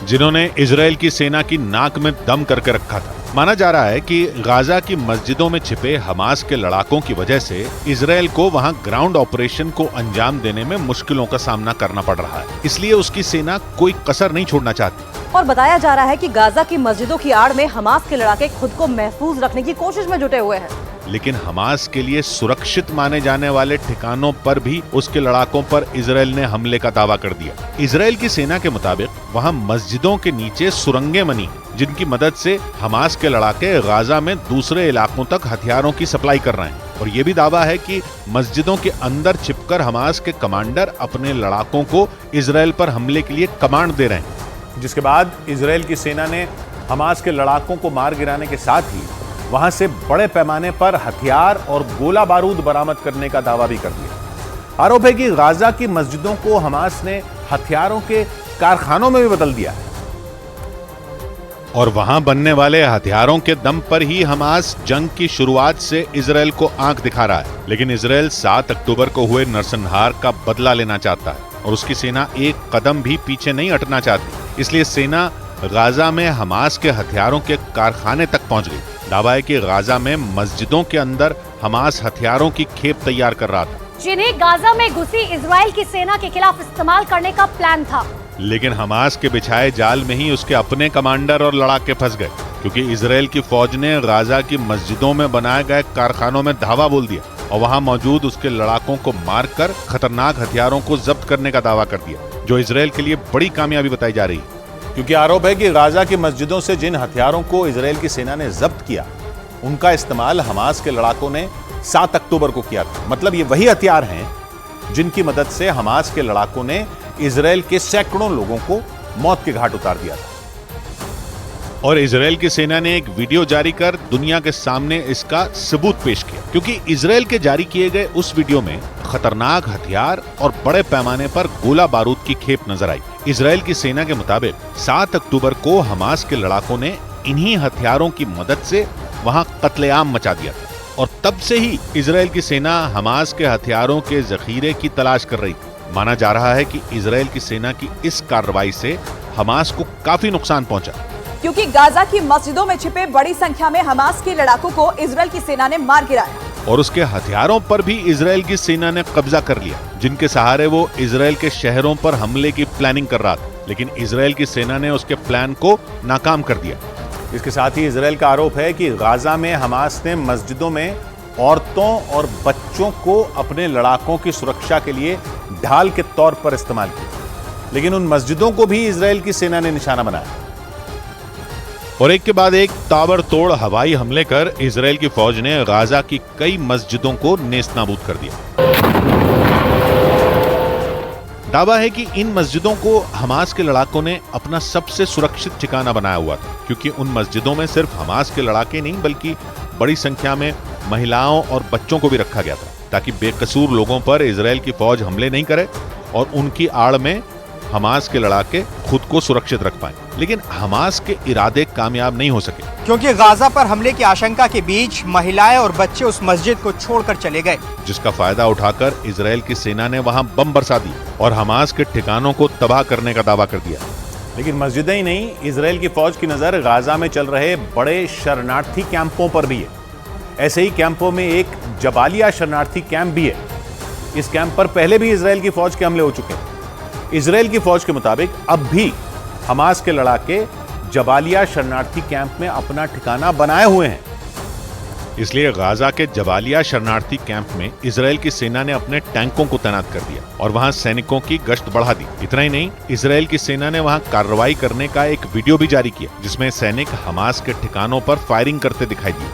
जिन्होंने इजराइल की सेना की नाक में दम करके रखा था। माना जा रहा है कि गाजा की मस्जिदों में छिपे हमास के लड़ाकों की वजह से इजराइल को वहां ग्राउंड ऑपरेशन को अंजाम देने में मुश्किलों का सामना करना पड़ रहा है, इसलिए उसकी सेना कोई कसर नहीं छोड़ना चाहती। और बताया जा रहा है कि गाजा की मस्जिदों की आड़ में हमास के लड़ाके खुद को महफूज रखने की कोशिश में जुटे हुए हैं। लेकिन हमास के लिए सुरक्षित माने जाने वाले ठिकानों पर भी उसके लड़ाकों पर इजराइल ने हमले का दावा कर दिया। इजराइल की सेना के मुताबिक वहां मस्जिदों के नीचे सुरंगें बनी, जिनकी मदद से हमास के लड़ाके गाजा में दूसरे इलाकों तक हथियारों की सप्लाई कर रहे हैं। और ये भी दावा है कि मस्जिदों के अंदर छिपकर हमास के कमांडर अपने लड़ाकों को इजराइल पर हमले के लिए कमांड दे रहे हैं, जिसके बाद इजराइल की सेना ने हमास के लड़ाकों को मार गिराने के साथ ही वहां से बड़े पैमाने पर हथियार और गोला बारूद बरामद करने का दावा भी कर दिया। आरोप है कि गाजा की मस्जिदों को हमास ने हथियारों के कारखानों में भी बदल दिया है, और वहां बनने वाले हथियारों के दम पर ही हमास जंग की शुरुआत से इजराइल को आंख दिखा रहा है। लेकिन इजराइल 7 अक्टूबर को हुए नरसंहार का बदला लेना चाहता है और उसकी सेना एक कदम भी पीछे नहीं हटना चाहती, इसलिए सेना गाजा में हमास के हथियारों के कारखाने तक पहुंच गई। दावा है कि गाजा में मस्जिदों के अंदर हमास हथियारों की खेप तैयार कर रहा था, जिन्हें गाजा में घुसी इजराइल की सेना के खिलाफ इस्तेमाल करने का प्लान था। लेकिन हमास के बिछाए जाल में ही उसके अपने कमांडर और लड़ाके फंस गए, क्योंकि इजराइल की फौज ने गाजा की मस्जिदों में बनाए गए कारखानों में धावा बोल दिया और वहां मौजूद उसके लड़ाकों को मारकर खतरनाक हथियारों को जब्त करने का दावा कर दिया, जो इजराइल के लिए बड़ी कामयाबी बताई जा रही है। क्योंकि आरोप है कि गाजा की मस्जिदों से जिन हथियारों को इजराइल की सेना ने जब्त किया, उनका इस्तेमाल हमास के लड़ाकों ने 7 अक्टूबर को किया था। मतलब ये वही हथियार हैं जिनकी मदद से हमास के लड़ाकों ने इजराइल के सैकड़ों लोगों को मौत के घाट उतार दिया था। और इजराइल की सेना ने एक वीडियो जारी कर दुनिया के सामने इसका सबूत पेश किया, क्योंकि इजराइल के जारी किए गए उस वीडियो में खतरनाक हथियार और बड़े पैमाने पर गोला बारूद की खेप नजर आई। इजराइल की सेना के मुताबिक 7 अक्टूबर को हमास के लड़ाकों ने इन्हीं हथियारों की मदद से वहां कत्लेआम मचा दिया था, और तब से ही इजराइल की सेना हमास के हथियारों के जखीरे की तलाश कर रही थी। माना जा रहा है कि इजराइल की सेना की इस कार्रवाई से हमास को काफी नुकसान पहुंचा, क्योंकि गाजा की मस्जिदों में छिपे बड़ी संख्या में हमास के लड़ाकों को इजराइल की सेना ने मार गिराया और उसके हथियारों पर भी इजराइल की सेना ने कब्जा कर लिया, जिनके सहारे वो इजराइल के शहरों पर हमले की प्लानिंग कर रहा था। लेकिन इजराइल की सेना ने उसके प्लान को नाकाम कर दिया। इसके साथ ही इजराइल का आरोप है कि गाजा में हमास ने मस्जिदों में औरतों और बच्चों को अपने लड़ाकों की सुरक्षा के लिए ढाल के तौर पर इस्तेमाल किया, लेकिन उन मस्जिदों को भी इजराइल की सेना ने निशाना बनाया और एक के बाद एक ताबड़तोड़ हवाई हमले कर इजराइल की फौज ने गाजा की कई मस्जिदों को नेस्तनाबूद कर दिया। दावा है कि इन मस्जिदों को हमास के लड़ाकों ने अपना सबसे सुरक्षित ठिकाना बनाया हुआ था, क्योंकि उन मस्जिदों में सिर्फ हमास के लड़ाके नहीं बल्कि बड़ी संख्या में महिलाओं और बच्चों को भी रखा गया था, ताकि बेकसूर लोगों पर इजराइल की फौज हमले नहीं करे और उनकी आड़ में हमास के लड़ाके खुद को सुरक्षित रख पाए। लेकिन हमास के इरादे कामयाब नहीं हो सके, क्योंकि गाजा पर हमले की आशंका के बीच महिलाएं और बच्चे उस मस्जिद को छोड़कर चले गए, जिसका फायदा उठाकर इजराइल की सेना ने वहां बम बरसा दी और हमास के ठिकानों को तबाह करने का दावा कर दिया। लेकिन मस्जिदें ही नहीं, इजराइल की फौज की नजर गाजा में चल रहे बड़े शरणार्थी कैंपों पर भी है। ऐसे ही कैंपों में एक जबालिया शरणार्थी कैंप भी है। इस कैंप पर पहले भी इजराइल की फौज के हमले हो चुके हैं। इजराइल की फौज के मुताबिक अब भी हमास के लड़ाके जबालिया शरणार्थी कैंप में अपना ठिकाना बनाए हुए हैं। इसलिए गाजा के जबालिया शरणार्थी कैंप में इजराइल की सेना ने अपने टैंकों को तैनात कर दिया और वहां सैनिकों की गश्त बढ़ा दी। इतना ही नहीं, इजराइल की सेना ने वहां कार्रवाई करने का एक वीडियो भी जारी किया जिसमें सैनिक हमास के ठिकानों पर फायरिंग करते दिखाई दिए।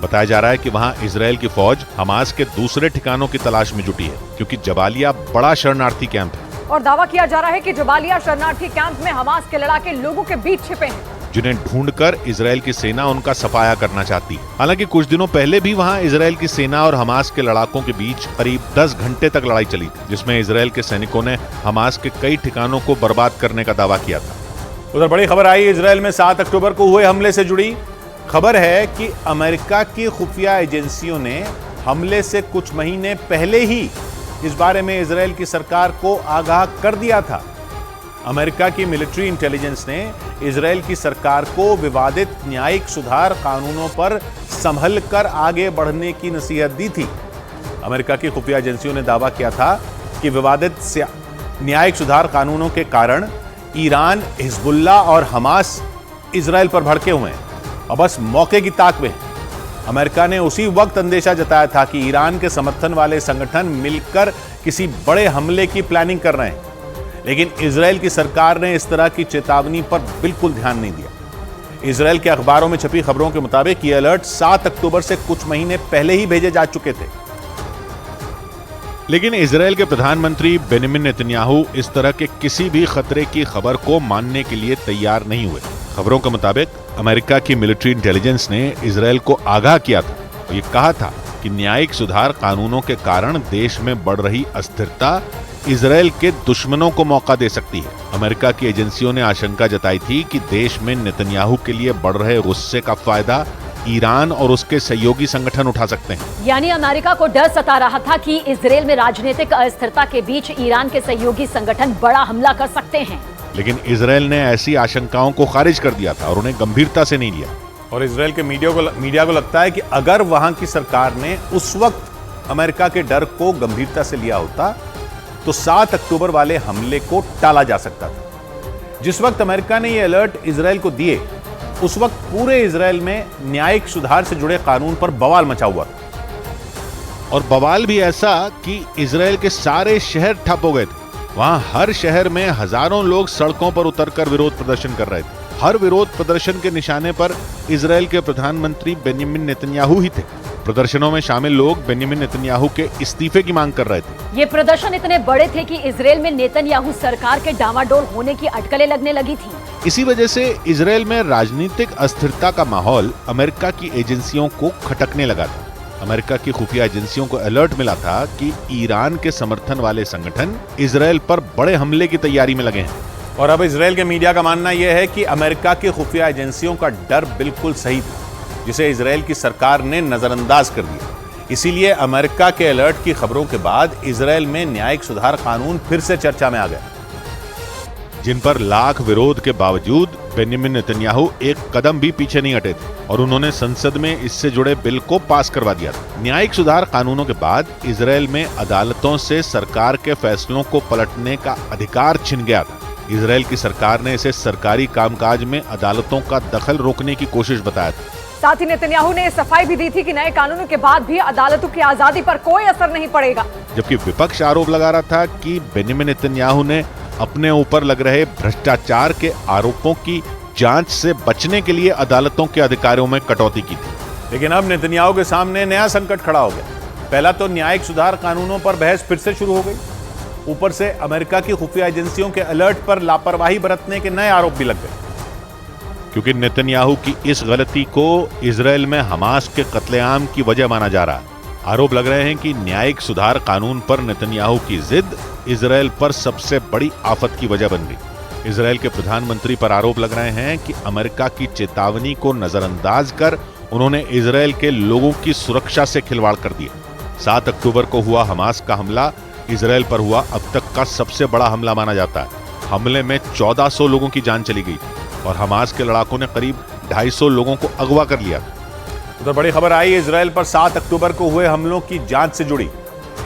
बताया जा रहा है कि वहां इजराइल की फौज हमास के दूसरे ठिकानों की तलाश में जुटी है, क्योंकि जबालिया बड़ा शरणार्थी कैंप है और दावा किया जा रहा है कि जबालिया शरणार्थी कैंप में हमास के लड़ाके लोगों के बीच छिपे हैं, जिन्हें ढूंढकर इजराइल की सेना उनका सफाया करना चाहती है। हालांकि कुछ दिनों पहले भी वहां इजराइल की सेना और हमास के लड़ाकों के बीच करीब 10 घंटे तक लड़ाई चली थी, जिसमें इजराइल के सैनिकों ने हमास के कई ठिकानों को बर्बाद करने का दावा किया था। उधर बड़ी खबर आई इजराइल में 7 अक्टूबर को हुए हमले से जुड़ी। खबर है कि अमेरिका की खुफिया एजेंसियों ने हमले से कुछ महीने पहले ही इस बारे में इजराइल की सरकार को आगाह कर दिया था। अमेरिका की मिलिट्री इंटेलिजेंस ने इजराइल की सरकार को विवादित न्यायिक सुधार कानूनों पर संभल कर आगे बढ़ने की नसीहत दी थी। अमेरिका की खुफिया एजेंसियों ने दावा किया था कि विवादित न्यायिक सुधार कानूनों के कारण ईरान, हिजबुल्लाह और हमास इजराइल पर भड़के हुए हैं और बस मौके की ताक में है। अमेरिका ने उसी वक्त अंदेशा जताया था कि ईरान के समर्थन वाले संगठन मिलकर किसी बड़े हमले की प्लानिंग कर रहे हैं, लेकिन इजराइल की सरकार ने इस तरह की चेतावनी पर बिल्कुल ध्यान नहीं दिया। इजराइल के अखबारों में छपी खबरों के मुताबिक ये अलर्ट 7 अक्टूबर से कुछ महीने पहले ही भेजे जा चुके थे। लेकिन इजराइल के प्रधानमंत्री बेनिमिन नेतन्याहू इस तरह के किसी भी खतरे की खबर को मानने के लिए तैयार नहीं हुए। खबरों के मुताबिक अमेरिका की मिलिट्री इंटेलिजेंस ने इजराइल को आगाह किया था और ये कहा था कि न्यायिक सुधार कानूनों के कारण देश में बढ़ रही अस्थिरता इजराइल के दुश्मनों को मौका दे सकती है। अमेरिका की एजेंसियों ने आशंका जताई थी कि देश में नेतन्याहू के लिए बढ़ रहे गुस्से का फायदा ईरान और उसके सहयोगी संगठन उठा सकते हैं। यानी अमेरिका को डर सता रहा था कि इजराइल में राजनीतिक अस्थिरता के बीच ईरान के सहयोगी संगठन बड़ा हमला कर सकते हैं। लेकिन इजराइल ने ऐसी आशंकाओं को खारिज कर दिया था और उन्हें गंभीरता से नहीं लिया। और इजराइल के मीडिया को लगता है कि अगर वहां की सरकार ने उस वक्त अमेरिका के डर को गंभीरता से लिया होता तो 7 अक्टूबर वाले हमले को टाला जा सकता था। जिस वक्त अमेरिका ने यह अलर्ट इजराइल को दिए, उस वक्त पूरे इजराइल में न्यायिक सुधार से जुड़े कानून पर बवाल मचा हुआ था। और बवाल भी ऐसा कि इजराइल के सारे शहर ठप हो गए थे। वहां हर शहर में हजारों लोग सड़कों पर उतरकर विरोध प्रदर्शन कर रहे थे। हर विरोध प्रदर्शन के निशाने पर इजराइल के प्रधानमंत्री बेन्यामिन नेतन्याहू ही थे। प्रदर्शनों में शामिल लोग बेन्यामिन नेतन्याहू के इस्तीफे की मांग कर रहे थे। ये प्रदर्शन इतने बड़े थे कि इजराइल में नेतन्याहू सरकार के डामाडोल होने की अटकलें लगने लगी थी। इसी वजह से इजराइल में राजनीतिक अस्थिरता का माहौल अमेरिका की एजेंसियों को खटकने लगा था। अमेरिका की खुफिया एजेंसियों को अलर्ट मिला था कि ईरान के समर्थन वाले संगठन इजराइल पर बड़े हमले की तैयारी में लगे हैं। और अब इजराइल के मीडिया का मानना यह है कि अमेरिका की खुफिया एजेंसियों का डर बिल्कुल सही था, जिसे इजराइल की सरकार ने नजरअंदाज कर दिया। इसीलिए अमेरिका के अलर्ट की खबरों के बाद इजराइल में न्यायिक सुधार कानून फिर से चर्चा में आ गया, जिन पर लाख विरोध के बावजूद बेन्यामिन नेतन्याहू एक कदम भी पीछे नहीं हटे थे और उन्होंने संसद में इससे जुड़े बिल को पास करवा दिया था। न्यायिक सुधार कानूनों के बाद इजराइल में अदालतों से सरकार के फैसलों को पलटने का अधिकार छिन गया था। इजराइल की सरकार ने इसे सरकारी कामकाज में अदालतों का दखल रोकने की कोशिश बताया था। साथ ही नेतन्याहू ने सफाई भी दी थी कि नए कानूनों के बाद भी अदालतों की आजादी पर कोई असर नहीं पड़ेगा। जबकि विपक्ष आरोप लगा रहा था कि बेन्यामिन नेतन्याहू ने अपने ऊपर लग रहे भ्रष्टाचार के आरोपों की जांच से बचने के लिए अदालतों के अधिकारों में कटौती की थी। लेकिन अब नेतन्याहू के सामने नया संकट खड़ा हो गया। पहला तो न्यायिक सुधार कानूनों पर बहस फिर से शुरू हो गई, ऊपर से अमेरिका की खुफिया एजेंसियों के अलर्ट पर लापरवाही बरतने के नए आरोप भी लग गए, क्योंकि नेतन्याहू की इस गलती को इजराइल में हमास के कत्लेआम की वजह माना जा रहा है। आरोप लग रहे हैं कि न्यायिक सुधार कानून पर नेतन्याहू की जिद इजराइल पर सबसे बड़ी आफत की वजह बन गई। इजराइल के प्रधानमंत्री पर आरोप लग रहे हैं कि अमेरिका की चेतावनी को नजरअंदाज कर उन्होंने इजराइल के लोगों की सुरक्षा से खिलवाड़ कर दिया। 7 अक्टूबर को हुआ हमास का हमला इजराइल पर हुआ अब तक का सबसे बड़ा हमला माना जाता है। हमले में 1400 लोगों की जान चली गई और हमास के लड़ाकों ने करीब 250 लोगों को अगवा कर लिया। उधर बड़ी खबर आई इजराइल पर 7 अक्टूबर को हुए हमलों की जांच से जुड़ी।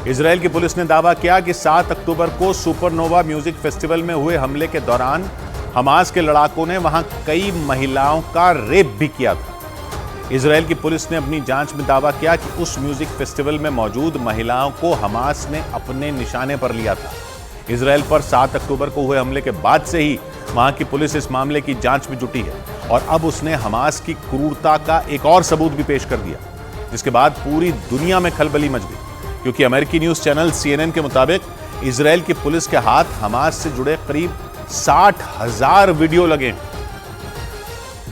इजराइल की पुलिस ने दावा किया कि 7 अक्टूबर को सुपरनोवा म्यूजिक फेस्टिवल में हुए हमले के दौरान हमास के लड़ाकों ने वहां कई महिलाओं का रेप भी किया था। इजराइल की पुलिस ने अपनी जांच में दावा किया कि उस म्यूजिक फेस्टिवल में मौजूद महिलाओं को हमास ने अपने निशाने पर लिया था। इजराइल पर 7 अक्टूबर को हुए हमले के बाद से ही वहां की पुलिस इस मामले की जांच में जुटी है और अब उसने हमास की क्रूरता का एक और सबूत भी पेश कर दिया, जिसके बाद पूरी दुनिया में खलबली मच गई, क्योंकि अमेरिकी न्यूज चैनल CNN के मुताबिक इजराइल की पुलिस के हाथ हमास से जुड़े करीब 60,000 वीडियो लगे हैं,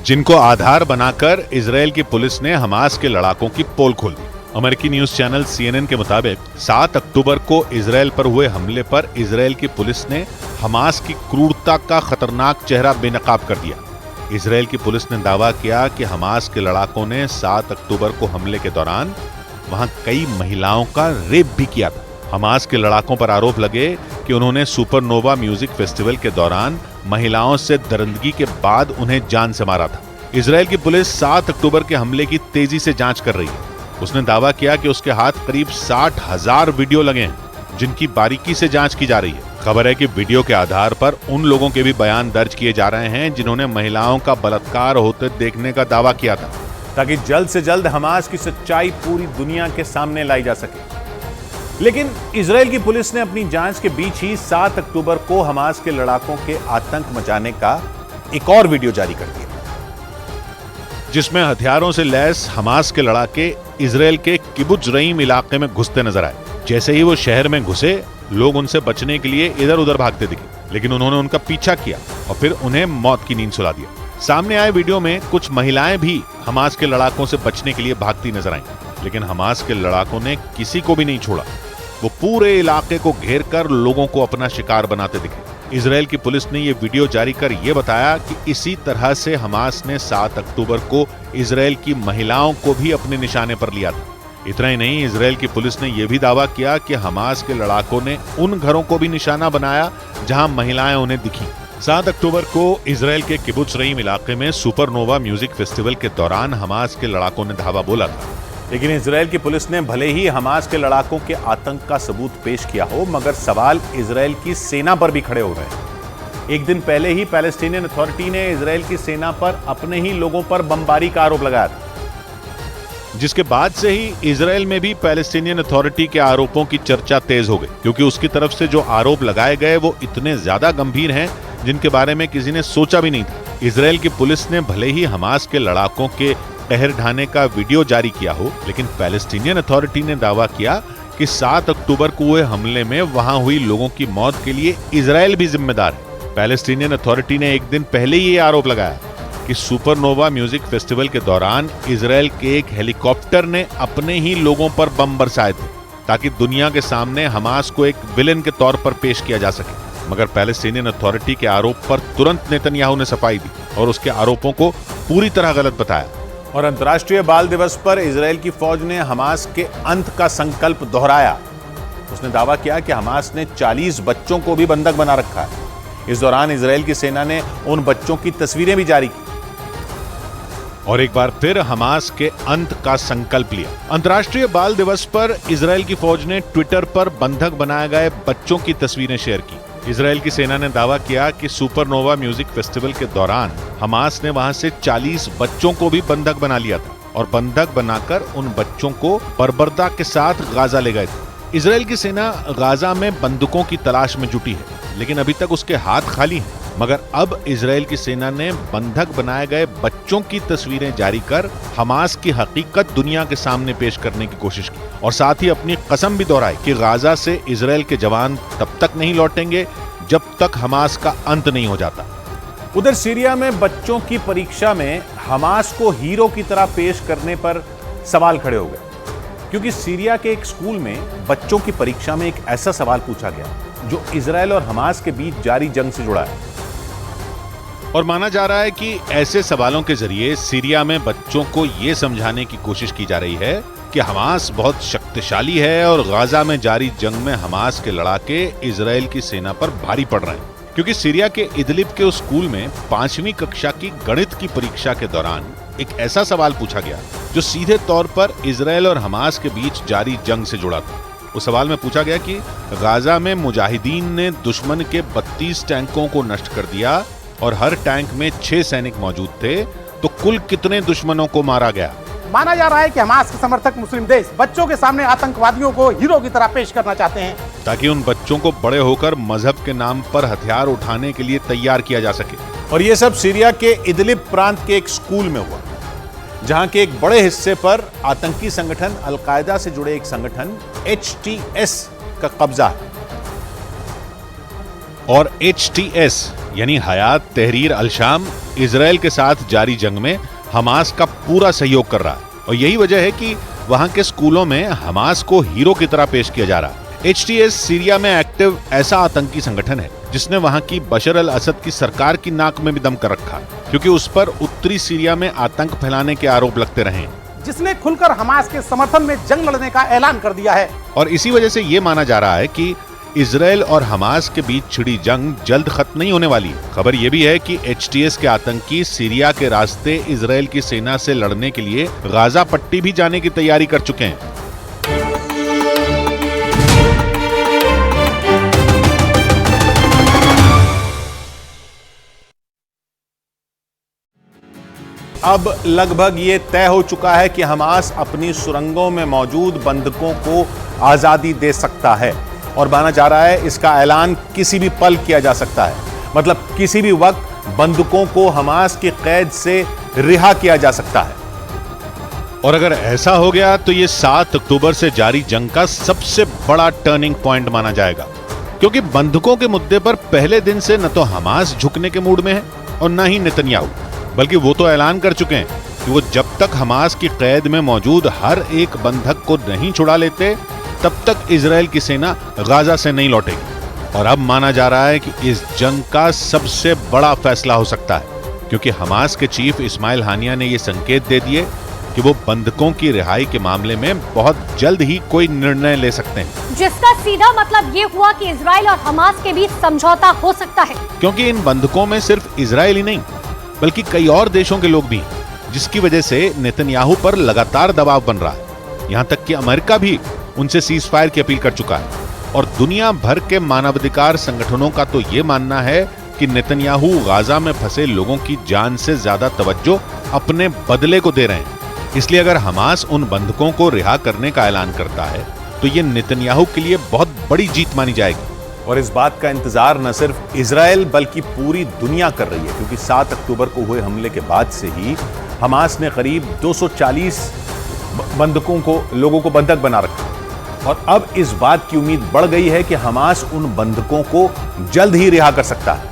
जिनको आधार बनाकर इजराइल की पुलिस ने हमास के लड़ाकों की पोल खोल दी। अमेरिकी न्यूज चैनल CNN के मुताबिक 7 अक्टूबर को इजराइल पर हुए हमले पर इजराइल की पुलिस ने हमास की क्रूरता का खतरनाक चेहरा बेनकाब कर दिया। इजराइल की पुलिस ने दावा किया कि हमास के लड़ाकों ने 7 अक्टूबर को हमले के दौरान वहां कई महिलाओं का रेप भी किया था। हमास के लड़ाकों पर आरोप लगे कि उन्होंने सुपरनोवा म्यूजिक फेस्टिवल के दौरान महिलाओं से दरिंदगी के बाद उन्हें जान से मारा था। इजराइल की पुलिस 7 अक्टूबर के हमले की तेजी से जांच कर रही है। उसने दावा किया कि उसके हाथ करीब 60,000 वीडियो लगे हैं, जिनकी बारीकी से जांच की जा रही है। खबर है कि वीडियो के आधार पर उन लोगों के भी बयान दर्ज किए जा रहे हैं जिन्होंने महिलाओं का बलात्कार होते देखने का दावा किया था, ताकि जल्द से जल्द हमास की सच्चाई पूरी दुनिया के सामने लाई जा सके। लेकिन इजराइल की पुलिस ने अपनी जांच के बीच ही 7 अक्टूबर को हमास के लड़ाकों के आतंक मचाने का एक और वीडियो जारी कर दिया, जिसमें हथियारों से लैस हमास के लड़ाके इजराइल के किबुत्ज रईम इलाके में घुसते नजर आए। जैसे ही वो शहर में घुसे, लोग उनसे बचने के लिए इधर उधर भागते दिखे, लेकिन उन्होंने उनका पीछा किया और फिर उन्हें मौत की नींद सुला दिया। सामने आए वीडियो में कुछ महिलाएं भी हमास के लड़ाकों से बचने के लिए भागती नजर आईं, लेकिन हमास के लड़ाकों ने किसी को भी नहीं छोड़ा। वो पूरे इलाके को घेर कर लोगों को अपना शिकार बनाते दिखे। इजराइल की पुलिस ने ये वीडियो जारी कर यह बताया कि इसी तरह से हमास ने 7 अक्टूबर को इजराइल की महिलाओं को भी अपने निशाने पर लिया था। इतना ही नहीं, इजराइल की पुलिस ने यह भी दावा किया कि हमास के लड़ाकों ने उन घरों को भी निशाना बनाया जहां महिलाएं उन्हें दिखी। 7 अक्टूबर को इजराइल के किबुत्ज रईम इलाके में सुपरनोवा म्यूजिक फेस्टिवल के दौरान हमास के लड़ाकों ने धावा बोला था। लेकिन इजराइल की पुलिस ने भले ही हमास के लड़ाकों के आतंक का सबूत पेश किया हो, मगर सवाल इजराइल की सेना पर भी खड़े हो रहे हैं। एक दिन पहले ही पैलेस्टीनियन अथॉरिटी ने इजराइल की सेना पर अपने ही लोगों पर बमबारी का आरोप लगाया था, जिसके बाद से ही इजराइल में भी पैलेस्टीनियन अथॉरिटी के आरोपों की चर्चा तेज हो गई, क्योंकि उसकी तरफ से जो आरोप लगाए गए वो इतने ज्यादा गंभीर हैं जिनके बारे में किसी ने सोचा भी नहीं था। इजराइल की पुलिस ने भले ही हमास के लड़ाकों के कहर ढाने का वीडियो जारी किया हो, लेकिन पैलेस्टीनियन अथॉरिटी ने दावा किया कि 7 अक्टूबर को हुए हमले में वहां हुई लोगों की मौत के लिए इजराइल भी जिम्मेदार है। पैलेस्टीनियन अथॉरिटी ने एक दिन पहले ही ये आरोप लगाया कि सुपरनोवा म्यूजिक फेस्टिवल के दौरान इजराइल के एक हेलीकॉप्टर ने अपने ही लोगों पर बम बरसाए थे, ताकि दुनिया के सामने हमास को एक विलेन के तौर पर पेश किया जा सके। मगर पैलेस्टीनियन अथॉरिटी के आरोप पर तुरंत नेतन्याहू ने सफाई दी और उसके आरोपों को पूरी तरह गलत बताया। और अंतर्राष्ट्रीय बाल दिवस पर इजराइल की फौज ने हमास के अंत का संकल्प दोहराया। उसने दावा किया कि हमास ने 40 बच्चों को भी बंधक बना रखा है। इस दौरान इजराइल की सेना ने उन बच्चों की तस्वीरें भी जारी की और एक बार फिर हमास के अंत का संकल्प लिया। अंतर्राष्ट्रीय बाल दिवस पर इजराइल की फौज ने ट्विटर पर बंधक बनाए गए बच्चों की तस्वीरें शेयर की। इजराइल की सेना ने दावा किया कि सुपरनोवा म्यूजिक फेस्टिवल के दौरान हमास ने वहां से 40 बच्चों को भी बंधक बना लिया था और बंधक बनाकर उन बच्चों को बर्बरता के साथ गाजा ले गए थे। इजराइल की सेना गाजा में बंदूकों की तलाश में जुटी है, लेकिन अभी तक उसके हाथ खाली हैं। मगर अब इजराइल की सेना ने बंधक बनाए गए बच्चों की तस्वीरें जारी कर हमास की हकीकत दुनिया के सामने पेश करने की कोशिश की और साथ ही अपनी कसम भी दोहराई कि गाजा से इजराइल के जवान तब तक नहीं लौटेंगे जब तक हमास का अंत नहीं हो जाता। उधर सीरिया में बच्चों की परीक्षा में हमास को हीरो की तरह पेश करने पर सवाल खड़े हो गए, क्योंकि सीरिया के एक स्कूल में बच्चों की परीक्षा में एक ऐसा सवाल पूछा गया जो इजराइल और हमास के बीच जारी जंग से जुड़ा है। और माना जा रहा है कि ऐसे सवालों के जरिए सीरिया में बच्चों को यह समझाने की कोशिश की जा रही है कि हमास बहुत शक्तिशाली है और गाजा में जारी जंग में हमास के लड़ाके इजराइल की सेना पर भारी पड़ रहे हैं। क्योंकि सीरिया के इदलिब के उस स्कूल में 5वीं कक्षा की गणित की परीक्षा के दौरान एक ऐसा सवाल पूछा गया जो सीधे तौर पर इजराइल और हमास के बीच जारी जंग से जुड़ा था। उस सवाल में पूछा गया कि गाजा में मुजाहिदीन ने दुश्मन के 32 टैंकों को नष्ट कर दिया, और हर टैंक में 6 सैनिक मौजूद थे, तो कुल कितने दुश्मनों को मारा गया? माना जा रहा है कि हमास के समर्थक मुस्लिम देश बच्चों के सामने आतंकवादियों को हीरो की तरह पेश करना चाहते हैं, ताकि उन बच्चों को बड़े होकर मजहब के नाम पर हथियार उठाने के लिए तैयार किया जा सके। और ये सब सीरिया के इदलिब प्रांत के एक स्कूल में हुआ, जहां के एक बड़े हिस्से पर आतंकी संगठन अलकायदा से जुड़े एक संगठन HTS का कब्जा है। और HTS यानी हयात तहरीर अल-शाम इजराइल के साथ जारी जंग में हमास का पूरा सहयोग कर रहा है, और यही वजह है कि वहां के स्कूलों में हमास को हीरो की तरह पेश किया जा रहा है। HTS सीरिया में एक्टिव ऐसा आतंकी संगठन है जिसने वहां की बशर अल असद की सरकार की नाक में भी दम कर रखा, क्योंकि उस पर उत्तरी सीरिया में आतंक फैलाने के आरोप लगते रहे, जिसने खुलकर हमास के समर्थन में जंग लड़ने का ऐलान कर दिया है। और इसी वजह से यह माना जा रहा है कि इजराइल और हमास के बीच छिड़ी जंग जल्द खत्म नहीं होने वाली। खबर यह भी है कि HTS के आतंकी सीरिया के रास्ते इजराइल की सेना से लड़ने के लिए गाजा पट्टी भी जाने की तैयारी कर चुके हैं। अब लगभग ये तय हो चुका है कि हमास अपनी सुरंगों में मौजूद बंधकों को आजादी दे सकता है, और माना जा रहा है इसका ऐलान किसी भी पल किया जा सकता है। मतलब किसी भी वक्त बंदूकों को हमास की कैद से रिहा किया जा सकता है। और अगर ऐसा हो गया तो ये 7 अक्टूबर से जारी जंग का सबसे बड़ा टर्निंग पॉइंट माना जाएगा, क्योंकि बंदूकों के मुद्दे पर पहले दिन से न तो हमास झुकने के मूड में है और न ही नेतन्याहू, बल्कि वो तो ऐलान कर चुके हैं कि वो जब तक हमास की कैद में मौजूद हर एक बंधक को नहीं छुड़ा लेते तब तक इजराइल की सेना गाजा से नहीं लौटेगी। और अब माना जा रहा है कि इस जंग का सबसे बड़ा फैसला हो सकता है, क्योंकि हमास के चीफ इस्माइल हानिया ने यह संकेत दे दिए कि वो बंधकों की रिहाई के मामले में बहुत जल्द ही कोई निर्णय ले सकते हैं, जिसका सीधा मतलब ये हुआ कि इजराइल और हमास के बीच समझौता हो सकता है। क्योंकि इन बंधकों में सिर्फ इजराइल ही नहीं बल्कि कई और देशों के लोग भी हैं, जिसकी वजह से नेतन्याहू पर लगातार दबाव बन रहा है। यहां तक कि अमेरिका भी उनसे सीज फायर की अपील कर चुका है, और दुनिया भर के मानवाधिकार संगठनों का तो ये मानना है कि नेतन्याहू गाजा में फंसे लोगों की जान से ज्यादा तवज्जो अपने बदले को दे रहे हैं। इसलिए अगर हमास उन बंधकों को रिहा करने का ऐलान करता है तो ये नेतन्याहू के लिए बहुत बड़ी जीत मानी जाएगी। और इस बात का इंतजार न सिर्फ इजराइल बल्कि पूरी दुनिया कर रही है, क्योंकि 7 अक्टूबर को हुए हमले के बाद से ही हमास ने करीब 240 बंधकों को लोगों को बंधक बना रखा, और अब इस बात की उम्मीद बढ़ गई है कि हमास उन बंधकों को जल्द ही रिहा कर सकता है,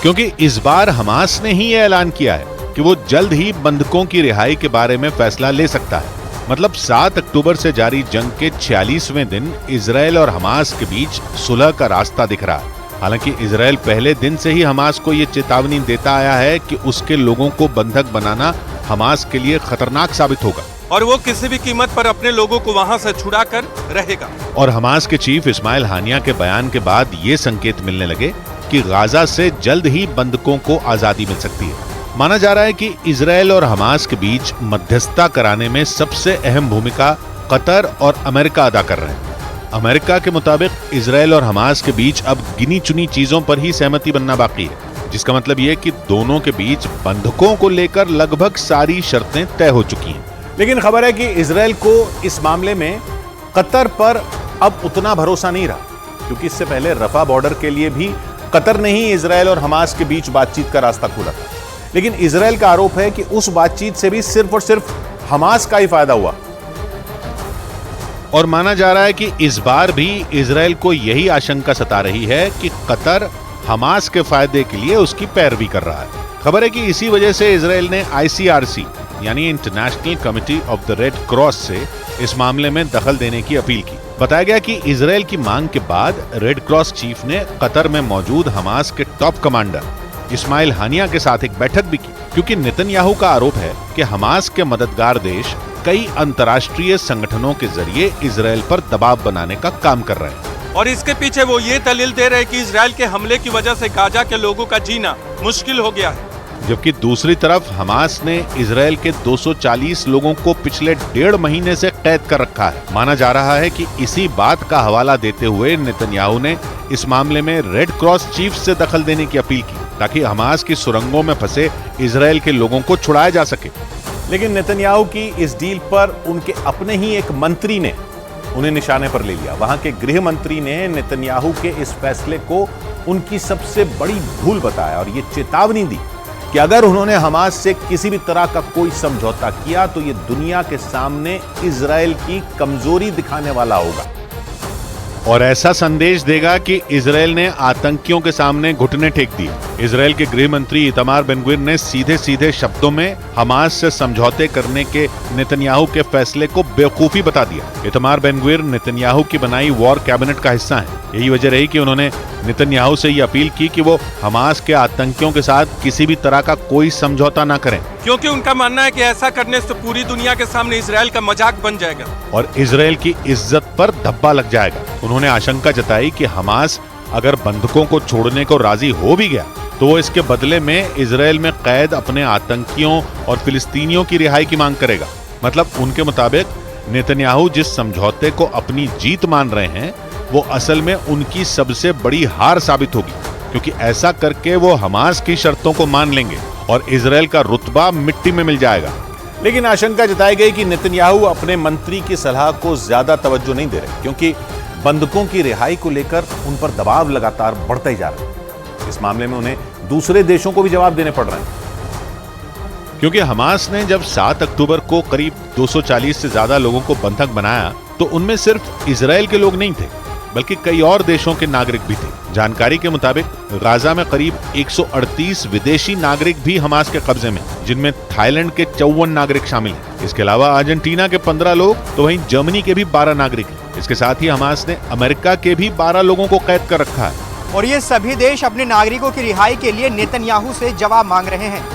क्योंकि इस बार हमास ने ही यह ऐलान किया है कि वो जल्द ही बंधकों की रिहाई के बारे में फैसला ले सकता है। मतलब 7 अक्टूबर से जारी जंग के 46वें दिन इजराइल और हमास के बीच सुलह का रास्ता दिख रहा है। हालांकि इजराइल पहले दिन से ही हमास को यह चेतावनी देता आया है कि उसके लोगों को बंधक बनाना हमास के लिए खतरनाक साबित होगा, और वो किसी भी कीमत पर अपने लोगों को वहां से छुड़ा कर रहेगा। और हमास के चीफ इस्माइल हानिया के बयान के बाद ये संकेत मिलने लगे कि गाजा से जल्द ही बंधकों को आजादी मिल सकती है। माना जा रहा है कि इजराइल और हमास के बीच मध्यस्थता कराने में सबसे अहम भूमिका कतर और अमेरिका अदा कर रहे हैं। अमेरिका के मुताबिक इजराइल और हमास के बीच अब गिनी चुनी चीजों पर ही सहमति बनना बाकी है, जिसका मतलब यह कि दोनों के बीच बंधकों को लेकर लगभग सारी शर्तें तय हो चुकी हैं। लेकिन खबर है कि इजराइल को इस मामले में कतर पर अब उतना भरोसा नहीं रहा, क्योंकि इससे पहले रफा बॉर्डर के लिए भी कतर ने ही इजराइल और हमास के बीच बातचीत का रास्ता खोला था। लेकिन इजराइल का आरोप है कि उस बातचीत से भी सिर्फ और सिर्फ हमास का ही फायदा हुआ, और माना जा रहा है कि इस बार भी इजराइल को यही आशंका सता रही है कि कतर हमास के फायदे के लिए उसकी पैरवी कर रहा है। खबर है कि इसी वजह से इजराइल ने ICRC यानी international committee of the red cross से इस मामले में दखल देने की अपील की। बताया गया कि इजराइल की मांग के बाद रेड क्रॉस चीफ ने कतर में मौजूद हमास के टॉप कमांडर इस्माइल हानिया के साथ एक बैठक भी की, क्योंकि नेतन्याहू का आरोप है कि हमास के मददगार देश कई अंतर्राष्ट्रीय संगठनों के जरिए इजराइल पर दबाव बनाने का काम कर रहे हैं। और इसके पीछे वो ये दलील दे रहे हैं कि इजराइल के हमले की वजह से गाजा के लोगों का जीना मुश्किल हो गया है। जबकि दूसरी तरफ हमास ने इजराइल के 240 लोगों को पिछले 1.5 महीने से कैद कर रखा है। माना जा रहा है कि इसी बात का हवाला देते हुए नेतन्याहू ने इस मामले में रेड क्रॉस चीफ से दखल देने की अपील की। ताकि हमास की सुरंगों में फंसे इजराइल के लोगों को छुड़ाया जा सके। लेकिन नेतन्याहू की इस डील पर उनके अपने ही एक मंत्री ने उन्हें निशाने पर ले लिया। वहां के गृह मंत्री ने नेतन्याहू के इस फैसले को उनकी सबसे बड़ी भूल बताया और ये चेतावनी दी कि अगर उन्होंने हमास से किसी भी तरह का कोई समझौता किया तो ये दुनिया के सामने इजराइल की कमजोरी दिखाने वाला होगा और ऐसा संदेश देगा कि इजराइल ने आतंकियों के सामने घुटने टेक दिए। इजराइल के गृह मंत्री इतमार बेन-ग्विर ने सीधे सीधे शब्दों में हमास से समझौते करने के नेतन्याहू के फैसले को बेवकूफी बता दिया। इतमार बेन-ग्विर नेतन्याहू की बनाई वॉर कैबिनेट का हिस्सा हैं। यही वजह रही कि उन्होंने नेतन्याहू से ये अपील की कि वो हमास के आतंकियों के साथ किसी भी तरह का कोई समझौता ना करें, क्योंकि उनका मानना है कि ऐसा करने से पूरी दुनिया के सामने इजराइल का मजाक बन जाएगा और इजराइल की इज्जत पर धब्बा लग जाएगा। उन्होंने आशंका जताई कि हमास अगर बंधकों को छोड़ने को राजी हो भी गया तो वो इसके बदले में इजराइल में कैद अपने आतंकियों और फिलिस्तीनियों की रिहाई की मांग करेगा। मतलब उनके मुताबिक नेतन्याहू जिस समझौते को अपनी जीत मान रहे हैं वो असल में उनकी सबसे बड़ी हार साबित होगी, क्योंकि ऐसा करके वो हमास की शर्तों को मान लेंगे और इजराइल का रुतबा मिट्टी में मिल जाएगा। लेकिन आशंका जताई गई कि नेतन्याहू अपने मंत्री की सलाह को ज्यादा तवज्जो नहीं दे रहे, क्योंकि बंधकों की रिहाई को लेकर उन पर दबाव लगातार बढ़ता ही जा रहा है। इस मामले में उन्हें दूसरे देशों को भी जवाब देने पड़ रहे हैं, क्योंकि हमास ने जब 7 अक्टूबर को करीब 240 से ज्यादा लोगों को बंधक बनाया तो उनमें सिर्फ इजराइल के लोग नहीं थे बल्कि कई और देशों के नागरिक भी थे। जानकारी के मुताबिक गाजा में करीब 138 विदेशी नागरिक भी हमास के कब्जे में, जिनमें थाईलैंड के 54 नागरिक शामिल हैं। इसके अलावा अर्जेंटीना के 15 लोग तो वहीं जर्मनी के भी 12 नागरिक हैं। इसके साथ ही हमास ने अमेरिका के भी 12 लोगों को कैद कर रखा है और ये सभी देश अपने नागरिकों की रिहाई के लिए नेतन्याहू से जवाब मांग रहे हैं।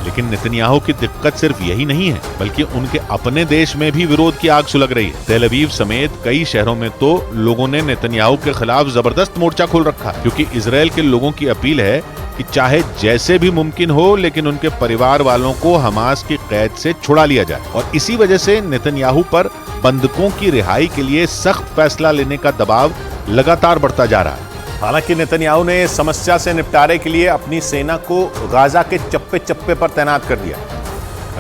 लेकिन नेतन्याहू की दिक्कत सिर्फ यही नहीं है, बल्कि उनके अपने देश में भी विरोध की आग सुलग रही है। तेल अवीव समेत कई शहरों में तो लोगों ने नेतन्याहू के खिलाफ जबरदस्त मोर्चा खोल रखा, क्योंकि इजराइल के लोगों की अपील है कि चाहे जैसे भी मुमकिन हो लेकिन उनके परिवार वालों को हमास की कैद से छुड़ा लिया जाए। और इसी वजह से नेतन्याहू पर बंधकों की रिहाई के लिए सख्त फैसला लेने का दबाव लगातार बढ़ता जा रहा है। हालांकि नेतन्याहू ने इस समस्या से निपटारे के लिए अपनी सेना को गाजा के चप्पे चप्पे पर तैनात कर दिया।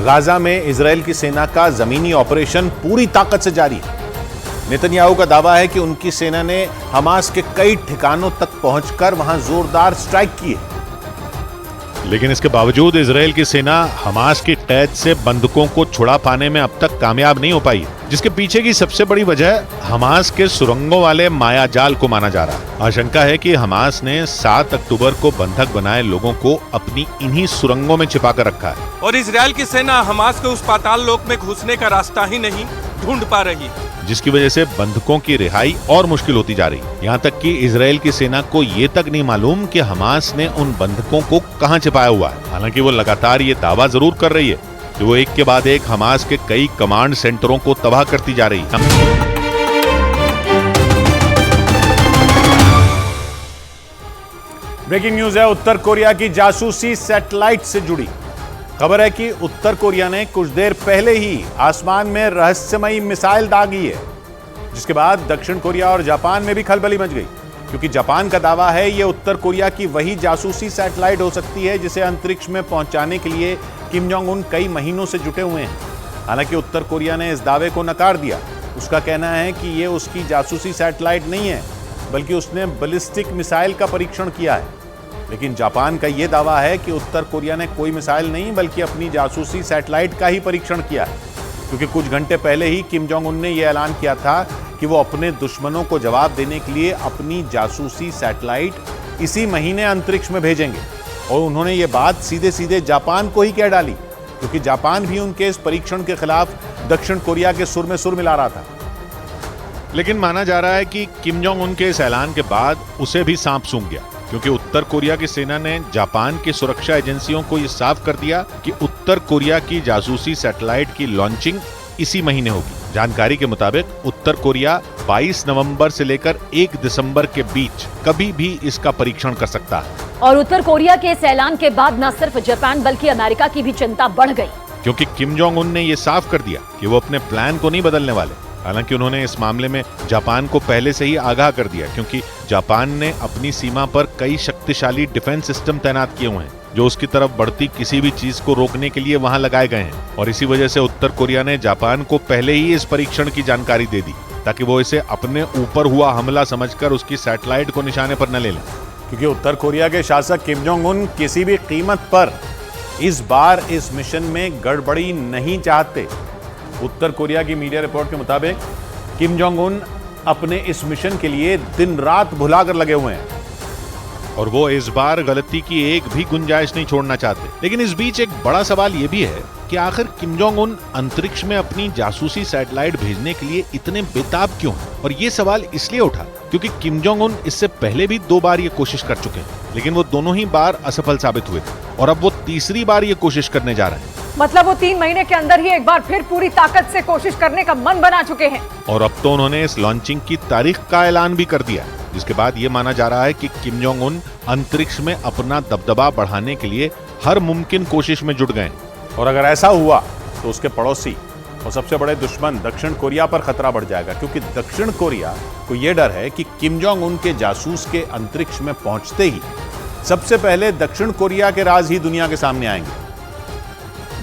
गाजा में इजराइल की सेना का जमीनी ऑपरेशन पूरी ताकत से जारी है। नेतन्याहू का दावा है कि उनकी सेना ने हमास के कई ठिकानों तक पहुंचकर वहां जोरदार स्ट्राइक की है। लेकिन इसके बावजूद इजराइल की सेना हमास की कैद से बंधकों को छुड़ा पाने में अब तक कामयाब नहीं हो पाई है, जिसके पीछे की सबसे बड़ी वजह हमास के सुरंगों वाले मायाजाल को माना जा रहा है। आशंका है कि हमास ने 7 अक्टूबर को बंधक बनाए लोगों को अपनी इन्हीं सुरंगों में छिपा कर रखा है और इजराइल की सेना हमास के उस पाताल लोक में घुसने का रास्ता ही नहीं ढूंढ पा रही, जिसकी वजह से बंधकों की रिहाई और मुश्किल होती जा रही है। यहाँ तक कि इजराइल की सेना को ये तक नहीं मालूम कि हमास ने उन बंधकों को कहाँ छिपाया हुआ है। हालांकि वो लगातार ये दावा जरूर कर रही है कि वो एक के बाद एक हमास के कई कमांड सेंटरों को तबाह करती जा रही है। ब्रेकिंग न्यूज है उत्तर कोरिया की जासूसी सैटेलाइट से जुड़ी खबर है कि उत्तर कोरिया ने कुछ देर पहले ही आसमान में रहस्यमयी मिसाइल दागी है, जिसके बाद दक्षिण कोरिया और जापान में भी खलबली मच गई, क्योंकि जापान का दावा है यह उत्तर कोरिया की वही जासूसी सैटेलाइट हो सकती है जिसे अंतरिक्ष में पहुंचाने के लिए किम जोंग उन कई महीनों से जुटे हुए हैं। हालांकि उत्तर कोरिया ने इस दावे को नकार दिया। उसका कहना है कि यह उसकी जासूसी सैटेलाइट नहीं है, बल्कि उसने बैलिस्टिक मिसाइल का परीक्षण किया है। लेकिन जापान का यह दावा है कि उत्तर कोरिया ने कोई मिसाइल नहीं बल्कि अपनी जासूसी सैटेलाइट का ही परीक्षण किया है, क्योंकि कुछ घंटे पहले ही किम जोंग उन ने यह ऐलान किया था कि वो अपने दुश्मनों को जवाब देने के लिए अपनी जासूसी सैटेलाइट इसी महीने अंतरिक्ष में भेजेंगे। और उन्होंने ये बात सीधे सीधे जापान को ही कह डाली, क्योंकि जापान भी उनके इस परीक्षण के खिलाफ दक्षिण कोरिया के सुर में सुर मिला रहा था। लेकिन माना जा रहा है कि किम जोंग उन के इस ऐलान के बाद उसे भी सांप सूंघ गया, क्योंकि उत्तर कोरिया की सेना ने जापान की सुरक्षा एजेंसियों को यह साफ कर दिया कि उत्तर कोरिया की जासूसी सैटेलाइट की लॉन्चिंग इसी महीने होगी। जानकारी के मुताबिक उत्तर कोरिया 22 नवंबर से लेकर 1 दिसंबर के बीच कभी भी इसका परीक्षण कर सकता है। और उत्तर कोरिया के इस ऐलान के बाद न सिर्फ जापान बल्कि अमेरिका की भी चिंता बढ़ गई, क्योंकि किम जोंग उन ने यह साफ कर दिया कि वो अपने प्लान को नहीं बदलने वाले। हालांकि उन्होंने इस मामले में जापान को पहले से ही आगाह कर दिया, क्योंकि जापान ने अपनी सीमा पर कई शक्तिशाली डिफेंस सिस्टम तैनात किए हुए हैं जो उसकी तरफ बढ़ती किसी भी चीज को रोकने के लिए वहां लगाए गए हैं। और इसी वजह से उत्तर कोरिया ने जापान को पहले ही इस परीक्षण की जानकारी दे दी ताकि वो इसे अपने ऊपर हुआ हमला समझकर उसकी सैटेलाइट को निशाने पर न ले लें। क्योंकि उत्तर कोरिया के शासक किम जोंग उन किसी भी कीमत पर इस बार इस मिशन में गड़बड़ी नहीं चाहते। उत्तर कोरिया की मीडिया रिपोर्ट के मुताबिक किम जोंग उन अपने इस मिशन के लिए दिन रात भुलाकर लगे हुए हैं और वो इस बार गलती की एक भी गुंजाइश नहीं छोड़ना चाहते। लेकिन इस बीच एक बड़ा सवाल ये भी है कि आखिर किम जोंग उन अंतरिक्ष में अपनी जासूसी सैटेलाइट भेजने के लिए इतने बेताब क्यों हैं? और ये सवाल इसलिए उठा क्योंकि किम जोंग उन इससे पहले भी 2 बार ये कोशिश कर चुके हैं, लेकिन वो दोनों ही बार असफल साबित हुए थे और अब वो तीसरी बार ये कोशिश करने जा रहे हैं। मतलब वो 3 महीने के अंदर ही एक बार फिर पूरी ताकत से कोशिश करने का मन बना चुके हैं। और अब तो उन्होंने इस लॉन्चिंग की तारीख का ऐलान भी कर दिया, जिसके बाद ये माना जा रहा है कि किम जोंग उन अंतरिक्ष में अपना दबदबा बढ़ाने के लिए हर मुमकिन कोशिश में जुट गए। और अगर ऐसा हुआ तो उसके पड़ोसी और सबसे बड़े दुश्मन दक्षिण कोरिया पर खतरा बढ़ जाएगा, क्योंकि दक्षिण कोरिया को यह डर है कि किम जोंग उन के जासूस के अंतरिक्ष में पहुंचते ही सबसे पहले दक्षिण कोरिया के राज ही दुनिया के सामने आएंगे,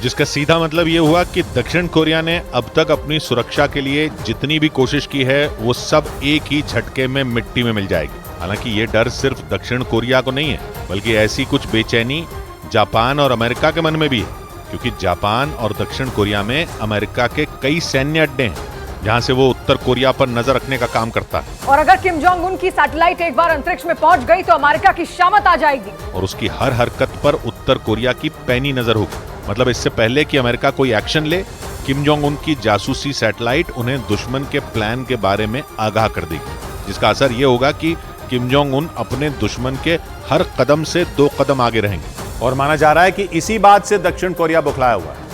जिसका सीधा मतलब ये हुआ कि दक्षिण कोरिया ने अब तक अपनी सुरक्षा के लिए जितनी भी कोशिश की है वो सब एक ही झटके में मिट्टी में मिल जाएगी। हालांकि ये डर सिर्फ दक्षिण कोरिया को नहीं है, बल्कि ऐसी कुछ बेचैनी जापान और अमेरिका के मन में भी है, क्योंकि जापान और दक्षिण कोरिया में अमेरिका के कई सैन्य अड्डे हैं जहां से वो उत्तर कोरिया पर नजर रखने का काम करता है। और अगर किम जोंग उन की सैटेलाइट एक बार अंतरिक्ष में पहुंच गई तो अमेरिका की शामत आ जाएगी और उसकी हर हरकत पर उत्तर कोरिया की पैनी नजर होगी। मतलब इससे पहले कि अमेरिका कोई एक्शन ले, किम जोंग उन की जासूसी सैटेलाइट उन्हें दुश्मन के प्लान के बारे में आगाह कर देगी, जिसका असर यह होगा कि किम जोंग उन अपने दुश्मन के हर कदम से 2 कदम आगे रहेंगे। और माना जा रहा है कि इसी बात से दक्षिण कोरिया बौखलाया हुआ है,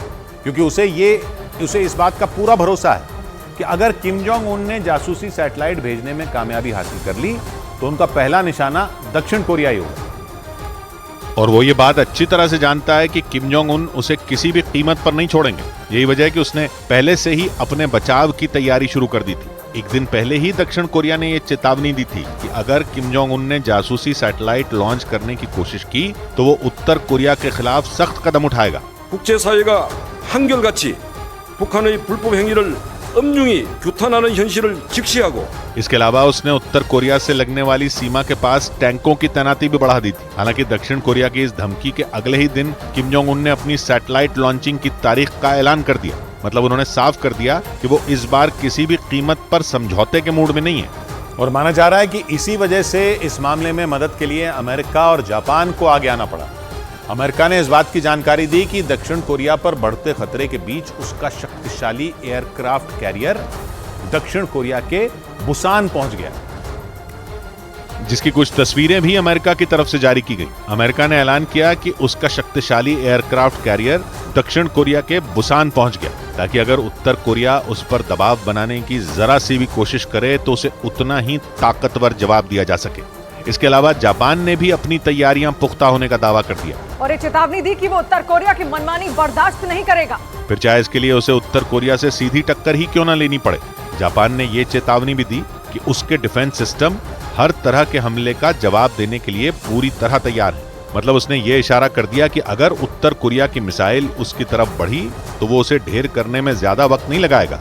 क्योंकि उसे इस बात का पूरा भरोसा है कि अगर किम जोंग उन ने जासूसी सैटेलाइट भेजने में कामयाबी हासिल कर ली तो उनका पहला निशाना दक्षिण कोरिया ही होगा। और वो ये बात अच्छी तरह से जानता है कि किम जोंग उन उसे किसी भी कीमत पर नहीं छोड़ेंगे। यही वजह है कि उसने पहले से ही अपने बचाव की तैयारी शुरू कर दी थी। एक दिन पहले ही दक्षिण कोरिया ने यह चेतावनी दी थी कि अगर किम जोंग उन ने जासूसी सैटेलाइट लॉन्च करने की कोशिश की तो वो उत्तर कोरिया के खिलाफ सख्त कदम उठाएगा। 국제사회가 한결같이 북한의 불법 행위를 엄중히 규탄하는 현실을 직시하고 इसके अलावा उसने उत्तर कोरिया से लगने वाली सीमा के पास टैंकों की तैनाती भी बढ़ा दी थी। हालांकि दक्षिण कोरिया की इस धमकी के अगले ही दिन किम जोंग उन ने अपनी सैटेलाइट लॉन्चिंग की तारीख का ऐलान कर दिया। मतलब उन्होंने साफ कर दिया कि वो इस बार किसी भी कीमत पर समझौते के मूड में नहीं है। और माना जा रहा है कि इसी वजह से इस मामले में मदद के लिए अमेरिका और जापान को आगे आना पड़ा। अमेरिका ने इस बात की जानकारी दी कि दक्षिण कोरिया पर बढ़ते खतरे के बीच उसका शक्तिशाली एयरक्राफ्ट कैरियर दक्षिण कोरिया के बुसान पहुंच गया, जिसकी कुछ तस्वीरें भी अमेरिका की तरफ से जारी की गई। अमेरिका ने ऐलान किया कि उसका शक्तिशाली एयरक्राफ्ट कैरियर दक्षिण कोरिया के बुसान पहुंच गया, ताकि अगर उत्तर कोरिया उस पर दबाव बनाने की जरा सी भी कोशिश करे तो उसे उतना ही ताकतवर जवाब दिया जा सके। इसके अलावा जापान ने भी अपनी तैयारियां पुख्ता होने का दावा कर दिया और ये चेतावनी दी कि वो उत्तर कोरिया की मनमानी बर्दाश्त नहीं करेगा, फिर चाहे इसके लिए उसे उत्तर कोरिया से सीधी टक्कर ही क्यों न लेनी पड़े। जापान ने ये चेतावनी भी दी कि उसके डिफेंस सिस्टम हर तरह के हमले का जवाब देने के लिए पूरी तरह तैयार है। मतलब उसने ये इशारा कर दिया कि अगर उत्तर कोरिया की मिसाइल उसकी तरफ बढ़ी तो वो उसे ढेर करने में ज्यादा वक्त नहीं लगाएगा।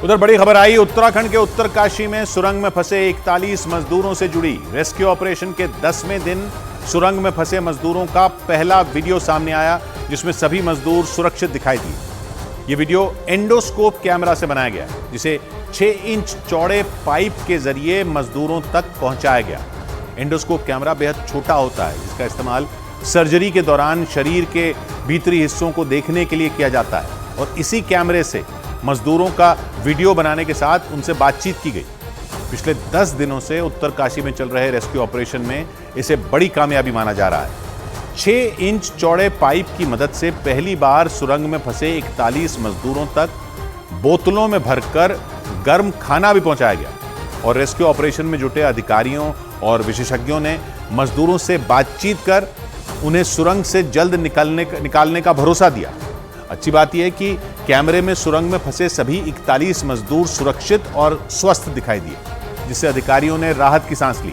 उधर बड़ी खबर आई उत्तराखंड के उत्तरकाशी में सुरंग में फंसे 41 मजदूरों से जुड़ी। रेस्क्यू ऑपरेशन के 10वें दिन सुरंग में फंसे मजदूरों का पहला वीडियो सामने आया, जिसमें सभी मजदूर सुरक्षित दिखाई दिए। यह वीडियो एंडोस्कोप कैमरा से बनाया गया, जिसे 6 इंच चौड़े पाइप के जरिए मजदूरों तक पहुंचाया गया। एंडोस्कोप कैमरा बेहद छोटा होता है, जिसका इस्तेमाल सर्जरी के दौरान शरीर के भीतरी हिस्सों को देखने के लिए किया जाता है और इसी कैमरे से मजदूरों का वीडियो बनाने के साथ उनसे बातचीत की गई। पिछले 10 दिनों से उत्तरकाशी में चल रहे रेस्क्यू ऑपरेशन में इसे बड़ी कामयाबी माना जा रहा है। 6 इंच चौड़े पाइप की मदद से पहली बार सुरंग में फंसे 41 मजदूरों तक बोतलों में भरकर गर्म खाना भी पहुंचाया गया और रेस्क्यू ऑपरेशन में जुटे अधिकारियों और विशेषज्ञों ने मजदूरों से बातचीत कर उन्हें सुरंग से जल्द निकालने का भरोसा दिया। अच्छी बात यह है कि कैमरे में सुरंग में फंसे सभी 41 मजदूर सुरक्षित और स्वस्थ दिखाई दिए, जिससे अधिकारियों ने राहत की सांस ली।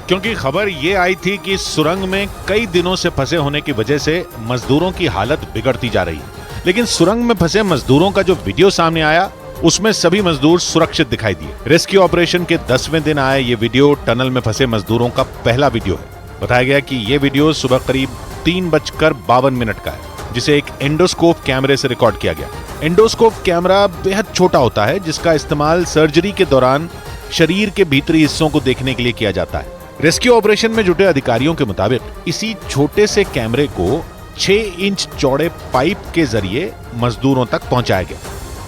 क्योंकि खबर ये आई थी कि सुरंग में कई दिनों से फंसे होने की वजह से मजदूरों की हालत बिगड़ती जा रही है। लेकिन सुरंग में फंसे मजदूरों का जो वीडियो सामने आया उसमें सभी मजदूर सुरक्षित दिखाई दिए। रेस्क्यू ऑपरेशन के 10वें दिन आए ये वीडियो टनल में फंसे मजदूरों का पहला वीडियो है। बताया गया कि ये वीडियो सुबह करीब 3:52 का है, जिसे एक एंडोस्कोप कैमरे से रिकॉर्ड किया गया। एंडोस्कोप कैमरा बेहद छोटा होता है, जिसका इस्तेमाल सर्जरी के दौरान शरीर के भीतरी हिस्सों को देखने के लिए किया जाता है। रेस्क्यू ऑपरेशन में जुटे अधिकारियों के मुताबिक इसी छोटे से कैमरे को 6 इंच चौड़े पाइप के जरिए मजदूरों तक पहुंचाया गया।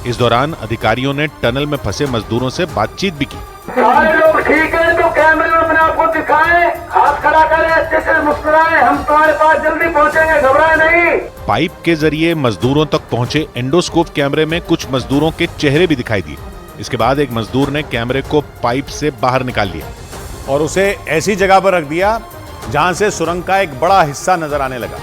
इस दौरान अधिकारियों ने टनल में फंसे मजदूरों से बातचीत भी की। सारे लोग ठीक है तो कैमरे में अपने आप को दिखाएं, हाथ खड़ा करें, अच्छे से मुस्कुराएं, हम तुम्हारे पास जल्दी पहुंचेंगे, घबराएं नहीं। पाइप के जरिए मजदूरों तक पहुंचे एंडोस्कोप कैमरे में कुछ मजदूरों के चेहरे भी दिखाई दिए। इसके बाद एक मजदूर ने कैमरे को पाइप से बाहर निकाल लिया और उसे ऐसी जगह पर रख दिया जहां से सुरंग का एक बड़ा हिस्सा नजर आने लगा।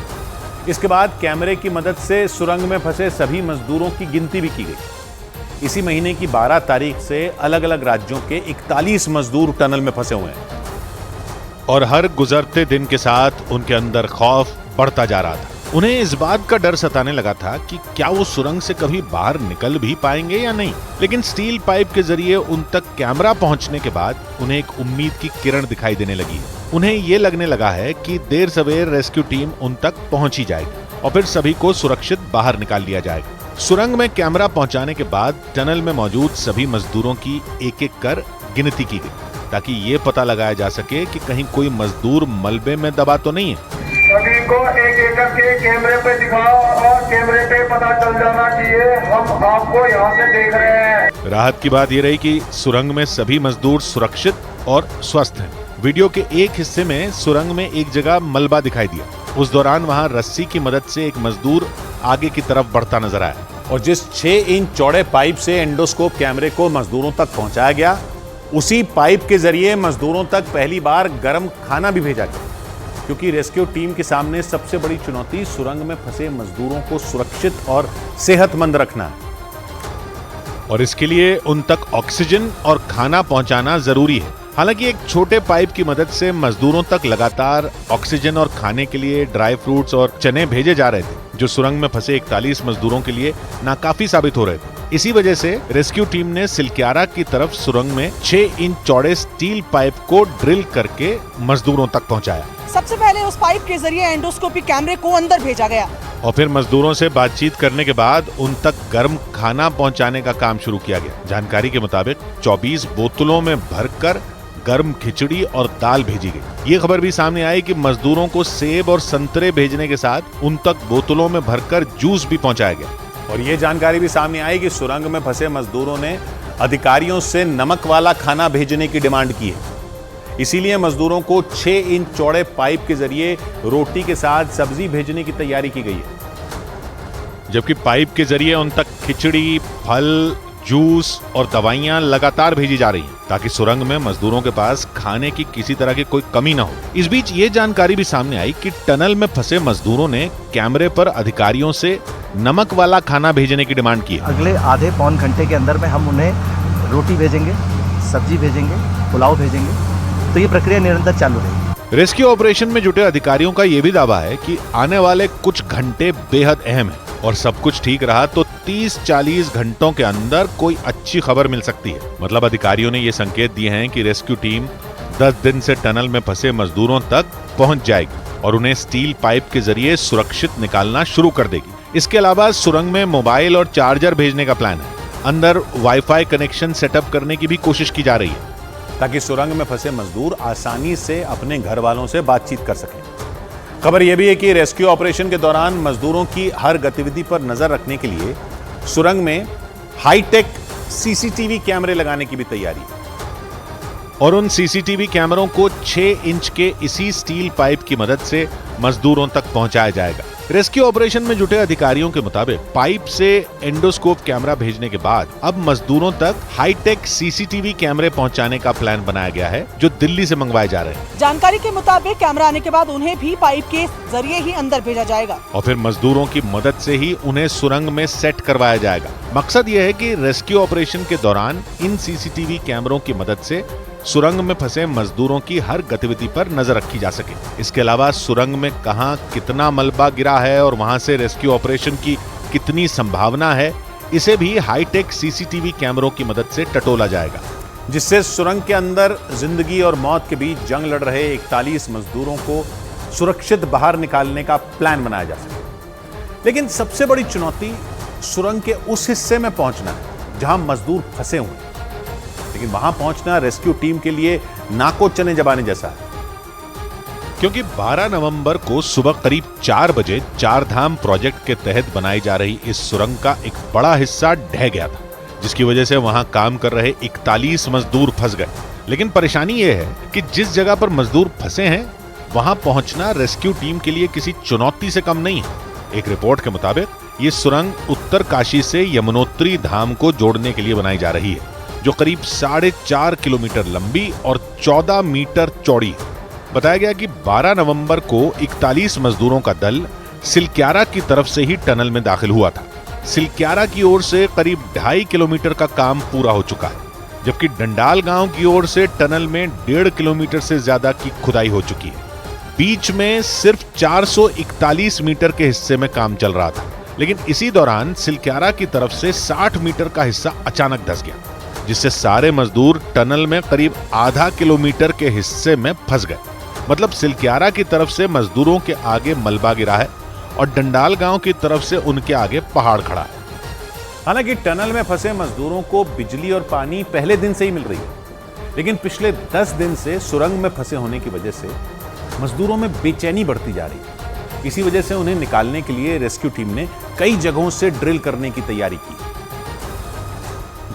इसके बाद कैमरे की मदद से सुरंग में फंसे सभी मजदूरों की गिनती भी की गई। इसी महीने की 12 तारीख से अलग अलग राज्यों के 41 मजदूर टनल में फंसे हुए हैं और हर गुजरते दिन के साथ उनके अंदर खौफ बढ़ता जा रहा था। उन्हें इस बात का डर सताने लगा था कि क्या वो सुरंग से कभी बाहर निकल भी पाएंगे या नहीं। लेकिन स्टील पाइप के जरिए उन तक कैमरा पहुंचने के बाद उन्हें एक उम्मीद की किरण दिखाई देने लगी। उन्हें ये लगने लगा है कि देर सवेर रेस्क्यू टीम उन तक पहुंच ही जाएगी और फिर सभी को सुरक्षित बाहर निकाल लिया जाएगा। सुरंग में कैमरा पहुंचाने के बाद टनल में मौजूद सभी मजदूरों की एक-एक कर गिनती की गई, ताकि ये पता लगाया जा सके कि कहीं कोई मजदूर मलबे में दबा तो नहीं है। सभी को एक करके कैमरे पे दिखाओ और कैमरे पे पता चल जाना चाहिए हम आपको यहाँ से देख रहे हैं। राहत की बात यह रही कि सुरंग में सभी मजदूर सुरक्षित और स्वस्थ हैं। वीडियो के एक हिस्से में सुरंग में एक जगह मलबा दिखाई दिया। उस दौरान वहां रस्सी की मदद से एक मजदूर आगे की तरफ बढ़ता नजर आया और जिस 6 इंच चौड़े पाइप से एंडोस्कोप कैमरे को मजदूरों तक पहुंचाया गया, उसी पाइप के जरिए मजदूरों तक पहली बार गर्म खाना भी भेजा गया। क्योंकि रेस्क्यू टीम के सामने सबसे बड़ी चुनौती सुरंग में फंसे मजदूरों को सुरक्षित और सेहतमंद रखना है और इसके लिए उन तक ऑक्सीजन और खाना पहुंचाना जरूरी है। हालांकि एक छोटे पाइप की मदद से मजदूरों तक लगातार ऑक्सीजन और खाने के लिए ड्राई फ्रूट्स और चने भेजे जा रहे थे, जो सुरंग में फंसे 41 मजदूरों के लिए नाकाफी साबित हो रहे थे। इसी वजह से रेस्क्यू टीम ने सिलक्यारा की तरफ सुरंग में 6 इंच चौड़े स्टील पाइप को ड्रिल करके मजदूरों तक पहुंचाया। सबसे पहले उस पाइप के जरिए एंडोस्कोपी कैमरे को अंदर भेजा गया और फिर मजदूरों से बातचीत करने के बाद उन तक गर्म खाना पहुंचाने का काम शुरू किया गया। जानकारी के मुताबिक 24 बोतलों में भरकर गर्म खिचड़ी और दाल भेजी गई। ये खबर भी सामने आई कि मजदूरों को सेब और संतरे भेजने के साथ उन तक बोतलों में भरकर जूस भी पहुंचाया गया। और ये जानकारी भी सामने आई कि सुरंग में फंसे मजदूरों ने अधिकारियों से नमक वाला खाना भेजने की डिमांड की है। इसीलिए मजदूरों को 6 इंच चौड़े पाइप के जरिए रोटी के साथ सब्जी भेजने की तैयारी की गई है। जबकि पाइप के जरिए उन तक खिचड़ी, फल, जूस और दवाइयां लगातार भेजी जा रही हैं, ताकि सुरंग में मजदूरों के पास खाने की किसी तरह की कोई कमी ना हो। इस बीच ये जानकारी भी सामने आई कि टनल में फंसे मजदूरों ने कैमरे पर अधिकारियों से नमक वाला खाना भेजने की डिमांड की है। अगले आधे पौन घंटे के अंदर में हम उन्हें रोटी भेजेंगे, सब्जी भेजेंगे, पुलाव भेजेंगे, तो ये प्रक्रिया निरंतर चालू रहेगी। रेस्क्यू ऑपरेशन में जुटे अधिकारियों का यह भी दावा है कि आने वाले कुछ घंटे बेहद अहम है और सब कुछ ठीक रहा तो 30-40 घंटों के अंदर कोई अच्छी खबर मिल सकती है। मतलब अधिकारियों ने ये संकेत दिए हैं कि रेस्क्यू टीम 10 दिन से टनल में फंसे मजदूरों तक पहुंच जाएगी और उन्हें स्टील पाइप के जरिए सुरक्षित निकालना शुरू कर देगी। इसके अलावा सुरंग में मोबाइल और चार्जर भेजने का प्लान है। अंदर वाईफाई कनेक्शन सेटअप करने की भी कोशिश की जा रही है, ताकि सुरंग में फंसे मजदूर आसानी से अपने घर वालों से बातचीत कर सकें। खबर यह भी है कि रेस्क्यू ऑपरेशन के दौरान मजदूरों की हर गतिविधि पर नजर रखने के लिए सुरंग में हाईटेक सीसीटीवी कैमरे लगाने की भी तैयारी है और उन सीसीटीवी कैमरों को 6 इंच के इसी स्टील पाइप की मदद से मजदूरों तक पहुंचाया जाएगा। रेस्क्यू ऑपरेशन में जुटे अधिकारियों के मुताबिक पाइप से एंडोस्कोप कैमरा भेजने के बाद अब मजदूरों तक हाईटेक सीसीटीवी कैमरे पहुंचाने का प्लान बनाया गया है, जो दिल्ली से मंगवाए जा रहे हैं। जानकारी के मुताबिक कैमरा आने के बाद उन्हें भी पाइप के जरिए ही अंदर भेजा जाएगा और फिर मजदूरों की मदद से ही उन्हें सुरंग में सेट करवाया जाएगा। मकसद यह है कि रेस्क्यू ऑपरेशन के दौरान इन सीसीटीवी कैमरों की मदद से सुरंग में फंसे मजदूरों की हर गतिविधि पर नजर रखी जा सके। इसके अलावा सुरंग में कहां कितना मलबा गिरा है और वहां से रेस्क्यू ऑपरेशन की कितनी संभावना है, इसे भी हाईटेक सीसीटीवी कैमरों की मदद से टटोला जाएगा, जिससे सुरंग के अंदर जिंदगी और मौत के बीच जंग लड़ रहे 41 मजदूरों को सुरक्षित बाहर निकालने का प्लान बनाया जा सके। लेकिन सबसे बड़ी चुनौती सुरंग के उस हिस्से में पहुंचना है जहां मजदूर फंसे हुए हैं। लेकिन वहां पहुंचना रेस्क्यू टीम के लिए नाको चने जबाने जैसा है, क्योंकि 12 नवंबर को सुबह करीब 4 बजे चार धाम प्रोजेक्ट के तहत बनाई जा रही इस सुरंग का एक बड़ा हिस्सा ढह गया था, जिसकी वजह से वहां काम कर रहे 41 मजदूर फंस गए। लेकिन परेशानी यह है कि जिस जगह पर मजदूर फंसे हैं वहां पहुंचना रेस्क्यू टीम के लिए किसी चुनौती से कम नहीं है। एक रिपोर्ट के मुताबिक ये सुरंग उत्तर काशी से यमुनोत्री धाम को जोड़ने के लिए बनाई जा रही है, जो करीब 4.5 किलोमीटर लंबी और 14 मीटर चौड़ी है। बताया गया कि 12 नवंबर को 41 मजदूरों का दल सिलक्यारा की तरफ से ही टनल में दाखिल हुआ था। सिलक्यारा की ओर से करीब 2.5 किलोमीटर का काम पूरा हो चुका है, जबकि डंडाल गांव की ओर से टनल में 1.5 किलोमीटर से ज्यादा की खुदाई हो चुकी है। बीच में सिर्फ 441 मीटर के हिस्से में काम चल रहा था, लेकिन इसी दौरान सिलक्यारा की तरफ से 60 मीटर का हिस्सा अचानक धंस गया, जिससे सारे मजदूर टनल में करीब आधा किलोमीटर के हिस्से में फंस गए। मतलब सिलक्यारा की तरफ से मजदूरों के आगे मलबा गिरा है और डंडाल गांव की तरफ से उनके आगे पहाड़ खड़ा है। हालांकि टनल में फंसे मजदूरों को बिजली और पानी पहले दिन से ही मिल रही है, लेकिन पिछले 10 दिन से सुरंग में फंसे होने की वजह से मजदूरों में बेचैनी बढ़ती जा रही है। इसी वजह से उन्हें निकालने के लिए रेस्क्यू टीम ने कई जगहों से ड्रिल करने की तैयारी की,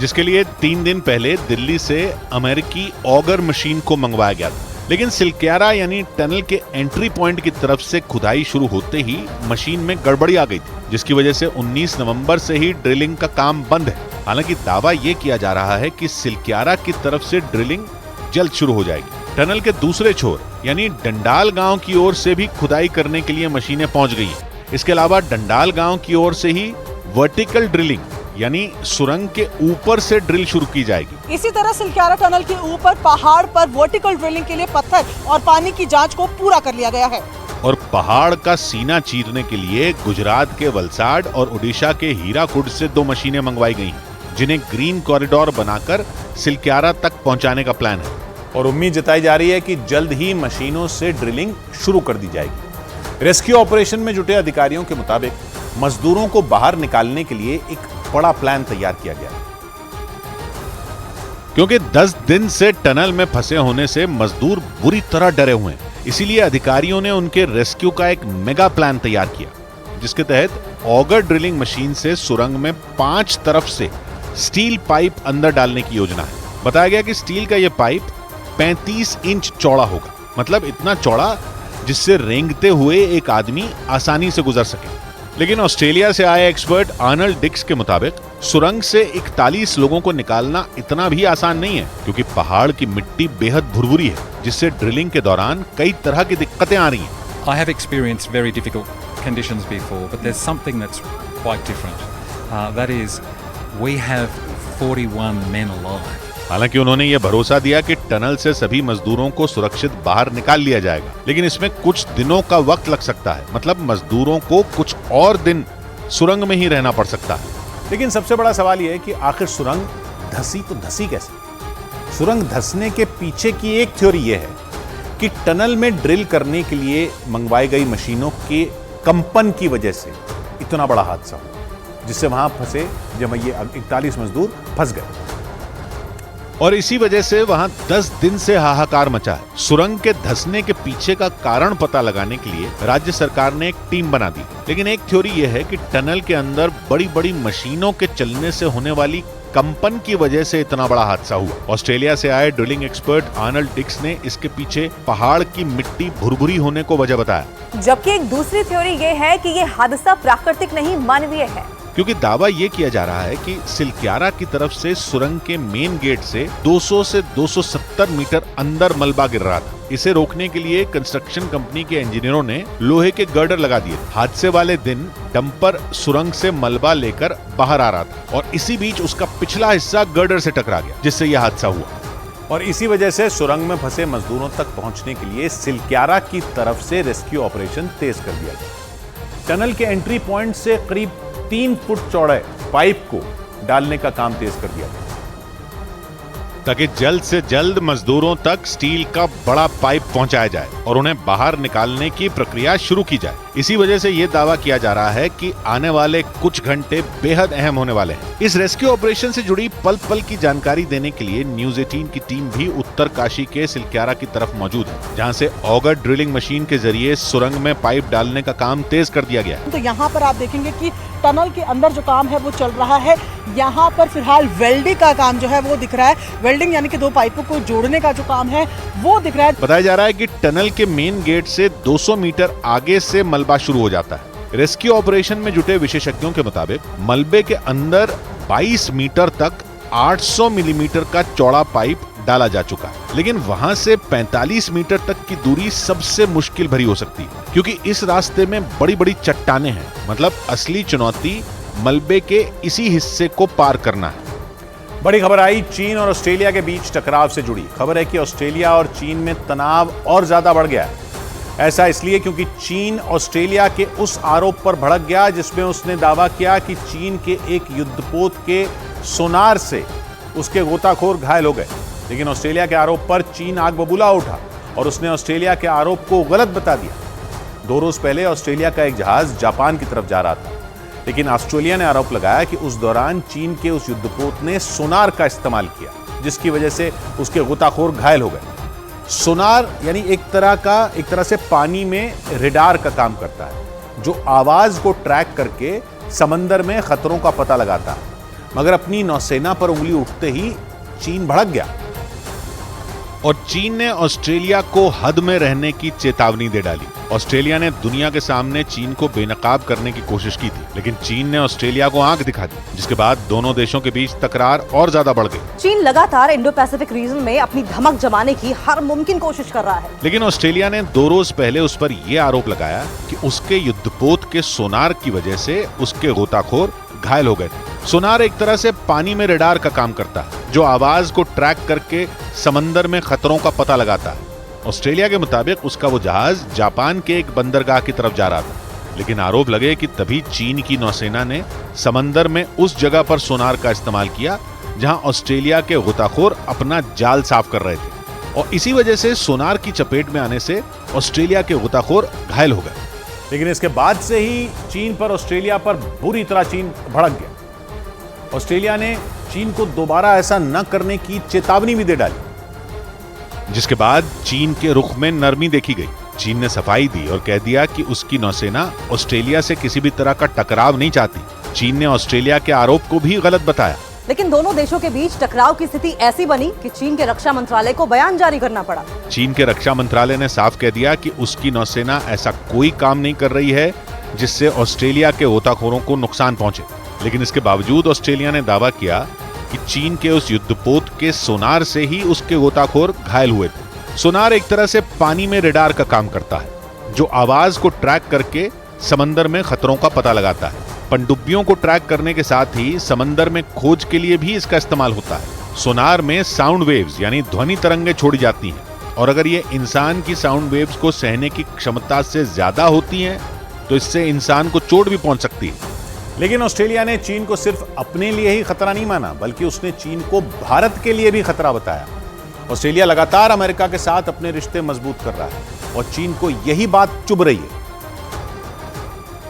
जिसके लिए 3 दिन पहले दिल्ली से अमेरिकी ऑगर मशीन को मंगवाया गया था। लेकिन सिलक्यारा यानी टनल के एंट्री पॉइंट की तरफ से खुदाई शुरू होते ही मशीन में गड़बड़ी आ गई थी, जिसकी वजह से 19 नवंबर से ही ड्रिलिंग का काम बंद है। हालांकि दावा यह किया जा रहा है कि सिलक्यारा की तरफ से ड्रिलिंग जल्द शुरू हो जाएगी। टनल के दूसरे छोर यानी डंडाल गांव की ओर से भी खुदाई करने के लिए मशीनें पहुंच गई हैं। इसके अलावा डंडाल गांव की ओर से ही वर्टिकल ड्रिलिंग यानी सुरंग के ऊपर से ड्रिल शुरू की जाएगी। इसी तरह सिलक्यारा टनल के ऊपर पहाड़ पर वर्टिकल ड्रिलिंग के लिए पत्थर और पानी की जांच को पूरा कर लिया गया है। और पहाड़ का सीना चीरने के लिए गुजरात के वलसाड और उड़ीसा के हीराकुड से 2 मशीनें मंगवाई गई, जिन्हें ग्रीन कॉरिडोर बनाकर सिलक्यारा तक पहुंचाने का प्लान है। और उम्मीद जताई जा रही है कि जल्द ही मशीनों से ड्रिलिंग शुरू कर दी जाएगी। रेस्क्यू ऑपरेशन में जुटे अधिकारियों के मुताबिक मजदूरों को बाहर निकालने के लिए एक बड़ा प्लान तैयार किया गया, क्योंकि 10 दिन से टनल में फंसे होने से मजदूर बुरी तरह डरे हुए हैं। इसीलिए अधिकारियों ने उनके रेस्क्यू का एक मेगा प्लान तैयार किया, जिसके तहत ऑगर ड्रिलिंग मशीन से सुरंग में 5 तरफ से स्टील पाइप अंदर डालने की योजना है। बताया गया कि स्टील का यह पाइप 35 इंच चौड़ा होगा, मतलब इतना चौड़ा जिससे रेंगते हुए एक आदमी आसानी से गुजर सके। लेकिन ऑस्ट्रेलिया से आए एक्सपर्ट आर्नल्ड डिक्स के मुताबिक सुरंग से 41 लोगों को निकालना इतना भी आसान नहीं है, क्योंकि पहाड़ की मिट्टी बेहद भुरभुरी है, जिससे ड्रिलिंग के दौरान कई तरह की दिक्कतें आ रही हैं। I have experienced very difficult conditions before, but there's something that's quite different. That is, we have 41 men alive. हालांकि उन्होंने यह भरोसा दिया कि टनल से सभी मजदूरों को सुरक्षित बाहर निकाल लिया जाएगा, लेकिन इसमें कुछ दिनों का वक्त लग सकता है। मतलब मजदूरों को कुछ और दिन सुरंग में ही रहना पड़ सकता है। लेकिन सबसे बड़ा सवाल यह है कि आखिर सुरंग धसी तो धसी कैसे? सुरंग धसने के पीछे की एक थ्योरी यह है कि टनल में ड्रिल करने के लिए मंगवाई गई मशीनों के कंपन की वजह से इतना बड़ा हादसा हुआ, जिससे वहां फंसे जब ये 41 मजदूर फंस गए। और इसी वजह से वहां 10 दिन से हाहाकार मचा है। सुरंग के धंसने के पीछे का कारण पता लगाने के लिए राज्य सरकार ने एक टीम बना दी, लेकिन एक थ्योरी यह है कि टनल के अंदर बड़ी बड़ी मशीनों के चलने से होने वाली कंपन की वजह से इतना बड़ा हादसा हुआ। ऑस्ट्रेलिया से आए ड्रिलिंग एक्सपर्ट आर्नल्ड डिक्स ने इसके पीछे पहाड़ की मिट्टी भुरभुरी होने को वजह बताया। जबकि एक दूसरी थ्योरी ये है कि ये हादसा प्राकृतिक नहीं मानवीय है, क्योंकि दावा ये किया जा रहा है कि सिलक्यारा की तरफ से सुरंग के मेन गेट से 200 से 270 मीटर अंदर मलबा गिर रहा था। इसे रोकने के लिए कंस्ट्रक्शन कंपनी के इंजीनियरों ने लोहे के गर्डर लगा दिए। हादसे वाले दिन डंपर सुरंग से मलबा लेकर बाहर आ रहा था और इसी बीच उसका पिछला हिस्सा गर्डर से टकरा गया, जिससे यह हादसा हुआ। और इसी वजह से सुरंग में फंसे मजदूरों तक पहुंचने के लिए सिलक्यारा की तरफ से रेस्क्यू ऑपरेशन तेज कर दिया गया। टनल के एंट्री पॉइंट से करीब 3 फुट चौड़े पाइप को डालने का काम तेज कर दिया गया ताकि जल्द से जल्द मजदूरों तक स्टील का बड़ा पाइप पहुंचाया जाए और उन्हें बाहर निकालने की प्रक्रिया शुरू की जाए। इसी वजह से यह दावा किया जा रहा है कि आने वाले कुछ घंटे बेहद अहम होने वाले हैं। इस रेस्क्यू ऑपरेशन से जुड़ी पल पल की जानकारी देने के लिए न्यूज़ 18 की टीम भी उत्तरकाशी के सिलक्यारा की तरफ मौजूद है, जहां से ऑगर ड्रिलिंग मशीन के जरिए सुरंग में पाइप डालने का काम तेज कर दिया गया है। तो यहाँ पर आप देखेंगे कि टनल के अंदर जो काम है वो चल रहा है। यहाँ पर फिलहाल वेल्डिंग का काम जो है वो दिख रहा है। वेल्डिंग यानी कि दो पाइपों को जोड़ने का जो काम है वो दिख रहा है। बताया जा रहा है कि टनल के मेन गेट से 200 मीटर आगे से मलबा शुरू हो जाता है। रेस्क्यू ऑपरेशन में जुटे विशेषज्ञों के मुताबिक मलबे के अंदर 22 मीटर तक 800 मिलीमीटर का चौड़ा पाइप डाला जा चुका है, लेकिन वहां से 45 मीटर तक की दूरी सबसे मुश्किल भरी हो सकती है, क्योंकि इस रास्ते में बड़ी बड़ी चट्टानें हैं। मतलब असली चुनौती मलबे के इसी हिस्से को पार करना है। बड़ी खबर आई चीन और ऑस्ट्रेलिया के बीच टकराव से जुड़ी। खबर है कि ऑस्ट्रेलिया और चीन में तनाव और ज्यादा बढ़ गया है। ऐसा इसलिए क्योंकि चीन ऑस्ट्रेलिया के उस आरोप पर भड़क गया जिसमें उसने दावा किया कि चीन के एक युद्धपोत के सोनार से उसके गोताखोर घायल हो गए। लेकिन ऑस्ट्रेलिया के आरोप पर चीन आग बबूला उठा और उसने ऑस्ट्रेलिया के आरोप को गलत बता दिया। 2 रोज पहले ऑस्ट्रेलिया का एक जहाज जापान की तरफ जा रहा था, लेकिन ऑस्ट्रेलिया ने आरोप लगाया कि उस दौरान चीन के उस युद्धपोत ने सोनार का इस्तेमाल किया, जिसकी वजह से उसके गोताखोर घायल हो गए। सोनार यानी एक तरह से पानी में रेडार का काम करता है, जो आवाज को ट्रैक करके समंदर में खतरों का पता लगाता है। मगर अपनी नौसेना पर उंगली उठते ही चीन भड़क गया और चीन ने ऑस्ट्रेलिया को हद में रहने की चेतावनी दे डाली। ऑस्ट्रेलिया ने दुनिया के सामने चीन को बेनकाब करने की कोशिश की थी, लेकिन चीन ने ऑस्ट्रेलिया को आंख दिखा दी, जिसके बाद दोनों देशों के बीच तकरार और ज्यादा बढ़ गई। चीन लगातार इंडो पैसिफिक रीजन में अपनी धमक जमाने की हर मुमकिन कोशिश कर रहा है, लेकिन ऑस्ट्रेलिया ने 2 रोज पहले उस पर यह आरोप लगाया कि उसके युद्धपोत के सोनार की वजह से उसके गोताखोर घायल हो गए थे। सोनार एक तरह से पानी में रेडार का काम करता है, जो आवाज को ट्रैक करके समंदर में खतरों का पता लगाता है। ऑस्ट्रेलिया के मुताबिक उसका वो जहाज जापान के एक बंदरगाह की तरफ जा रहा था, लेकिन आरोप लगे कि तभी चीन की नौसेना ने समंदर में उस जगह पर सोनार का इस्तेमाल किया जहां ऑस्ट्रेलिया के गोताखोर अपना जाल साफ कर रहे थे, और इसी वजह से सोनार की चपेट में आने से ऑस्ट्रेलिया के गोताखोर घायल हो गए। लेकिन इसके बाद से ही चीन पर ऑस्ट्रेलिया पर बुरी तरह चीन भड़क गया। ऑस्ट्रेलिया ने चीन को दोबारा ऐसा न करने की चेतावनी भी दे डाली, जिसके बाद चीन के रुख में नरमी देखी गई। चीन ने सफाई दी और कह दिया कि उसकी नौसेना ऑस्ट्रेलिया से किसी भी तरह का टकराव नहीं चाहती। चीन ने ऑस्ट्रेलिया के आरोप को भी गलत बताया, लेकिन दोनों देशों के बीच टकराव की स्थिति ऐसी बनी कि चीन के रक्षा मंत्रालय को बयान जारी करना पड़ा। चीन के रक्षा मंत्रालय ने साफ कह दिया कि उसकी नौसेना ऐसा कोई काम नहीं कर रही है जिससे ऑस्ट्रेलिया के गोताखोरों को नुकसान पहुंचे। लेकिन इसके बावजूद ऑस्ट्रेलिया ने दावा किया कि चीन के उस युद्धपोत के सोनार से ही उसके गोताखोर घायल हुए थे। सोनार एक तरह से पानी में रेडार का काम करता है, जो आवाज को ट्रैक करके समंदर में खतरों का पता लगाता है। पनडुब्बियों को ट्रैक करने के साथ ही समंदर में खोज के लिए भी इसका इस्तेमाल होता है। सोनार में साउंड वेव्स यानी ध्वनि तरंगें छोड़ी जाती हैं, और अगर ये इंसान की साउंड वेव्स को सहने की क्षमता से ज्यादा होती हैं तो इससे इंसान को चोट भी पहुंच सकती है। लेकिन ऑस्ट्रेलिया ने चीन को सिर्फ अपने लिए ही खतरा नहीं माना, बल्कि उसने चीन को भारत के लिए भी खतरा बताया। ऑस्ट्रेलिया लगातार अमेरिका के साथ अपने रिश्ते मजबूत कर रहा है और चीन को यही बात चुभ रही है,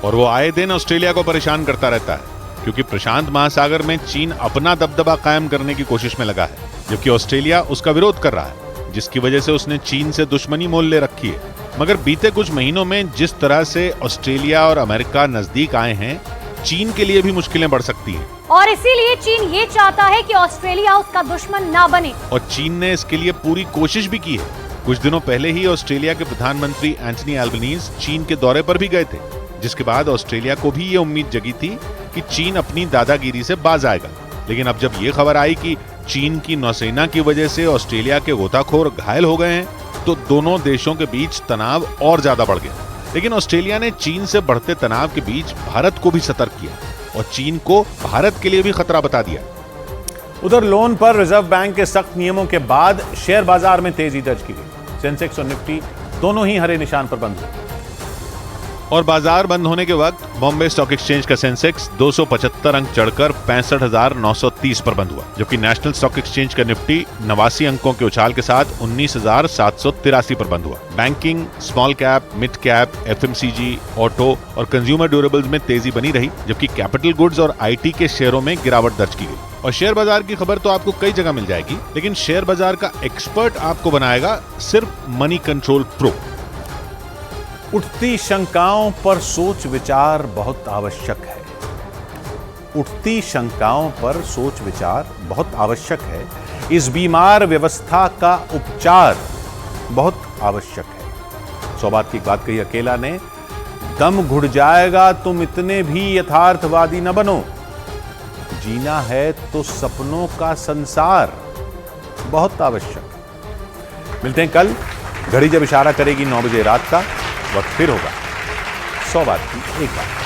और वो आए दिन ऑस्ट्रेलिया को परेशान करता रहता है, क्योंकि प्रशांत महासागर में चीन अपना दबदबा कायम करने की कोशिश में लगा है, जबकि ऑस्ट्रेलिया उसका विरोध कर रहा है, जिसकी वजह से उसने चीन से दुश्मनी मोल ले रखी है। मगर बीते कुछ महीनों में जिस तरह से ऑस्ट्रेलिया और अमेरिका नजदीक आए हैं, चीन के लिए भी मुश्किलें बढ़ सकती हैं। और इसीलिए चीन ये चाहता है कि ऑस्ट्रेलिया उसका दुश्मन ना बने। और चीन ने इसके लिए पूरी कोशिश भी की है। कुछ दिनों पहले ही ऑस्ट्रेलिया के प्रधानमंत्री एंथनी एल्बनीज चीन के दौरे पर भी गए थे, जिसके बाद ऑस्ट्रेलिया को भी ये उम्मीद जगी थी कि चीन अपनी दादागिरी से बाज आएगा। लेकिन अब जब ये खबर आई कि चीन की नौसेना की वजह से ऑस्ट्रेलिया के गोताखोर घायल हो गए हैं, तो दोनों देशों के बीच तनाव और ज्यादा बढ़ गया। लेकिन ऑस्ट्रेलिया ने चीन से बढ़ते तनाव के बीच भारत को भी सतर्क किया और चीन को भारत के लिए भी खतरा बता दिया। उधर लोन पर रिजर्व बैंक के सख्त नियमों के बाद शेयर बाजार में तेजी दर्ज की गई। सेंसेक्स और निफ्टी दोनों ही हरे निशान पर बंद हुए। और बाजार बंद होने के वक्त बॉम्बे स्टॉक एक्सचेंज का सेंसेक्स 275 अंक चढ़कर 65,930 पर बंद हुआ, जबकि नेशनल स्टॉक एक्सचेंज का निफ्टी 89 अंकों के उछाल के साथ 19,783 पर बंद हुआ। Banking, small cap, mid cap, FMCG, auto और कंज्यूमर ड्यूरेबल्स में तेजी बनी रही, जबकि कैपिटल गुड्स और आईटी के शेयरों में गिरावट दर्ज की गई। और शेयर बाजार की खबर तो आपको कई जगह मिल जाएगी, लेकिन शेयर बाजार का एक्सपर्ट आपको बनाएगा सिर्फ मनी कंट्रोल प्रो। उठती शंकाओं पर सोच विचार बहुत आवश्यक है। उठती शंकाओं पर सोच विचार बहुत आवश्यक है। इस बीमार व्यवस्था का उपचार बहुत आवश्यक है। 100 बात की बात कही अकेला ने। दम घुट जाएगा तुम इतने भी यथार्थवादी न बनो। जीना है तो सपनों का संसार बहुत आवश्यक। मिलते हैं कल। घड़ी जब इशारा करेगी 9 बजे रात का, वक्त फिर होगा 100 बात की एक बात।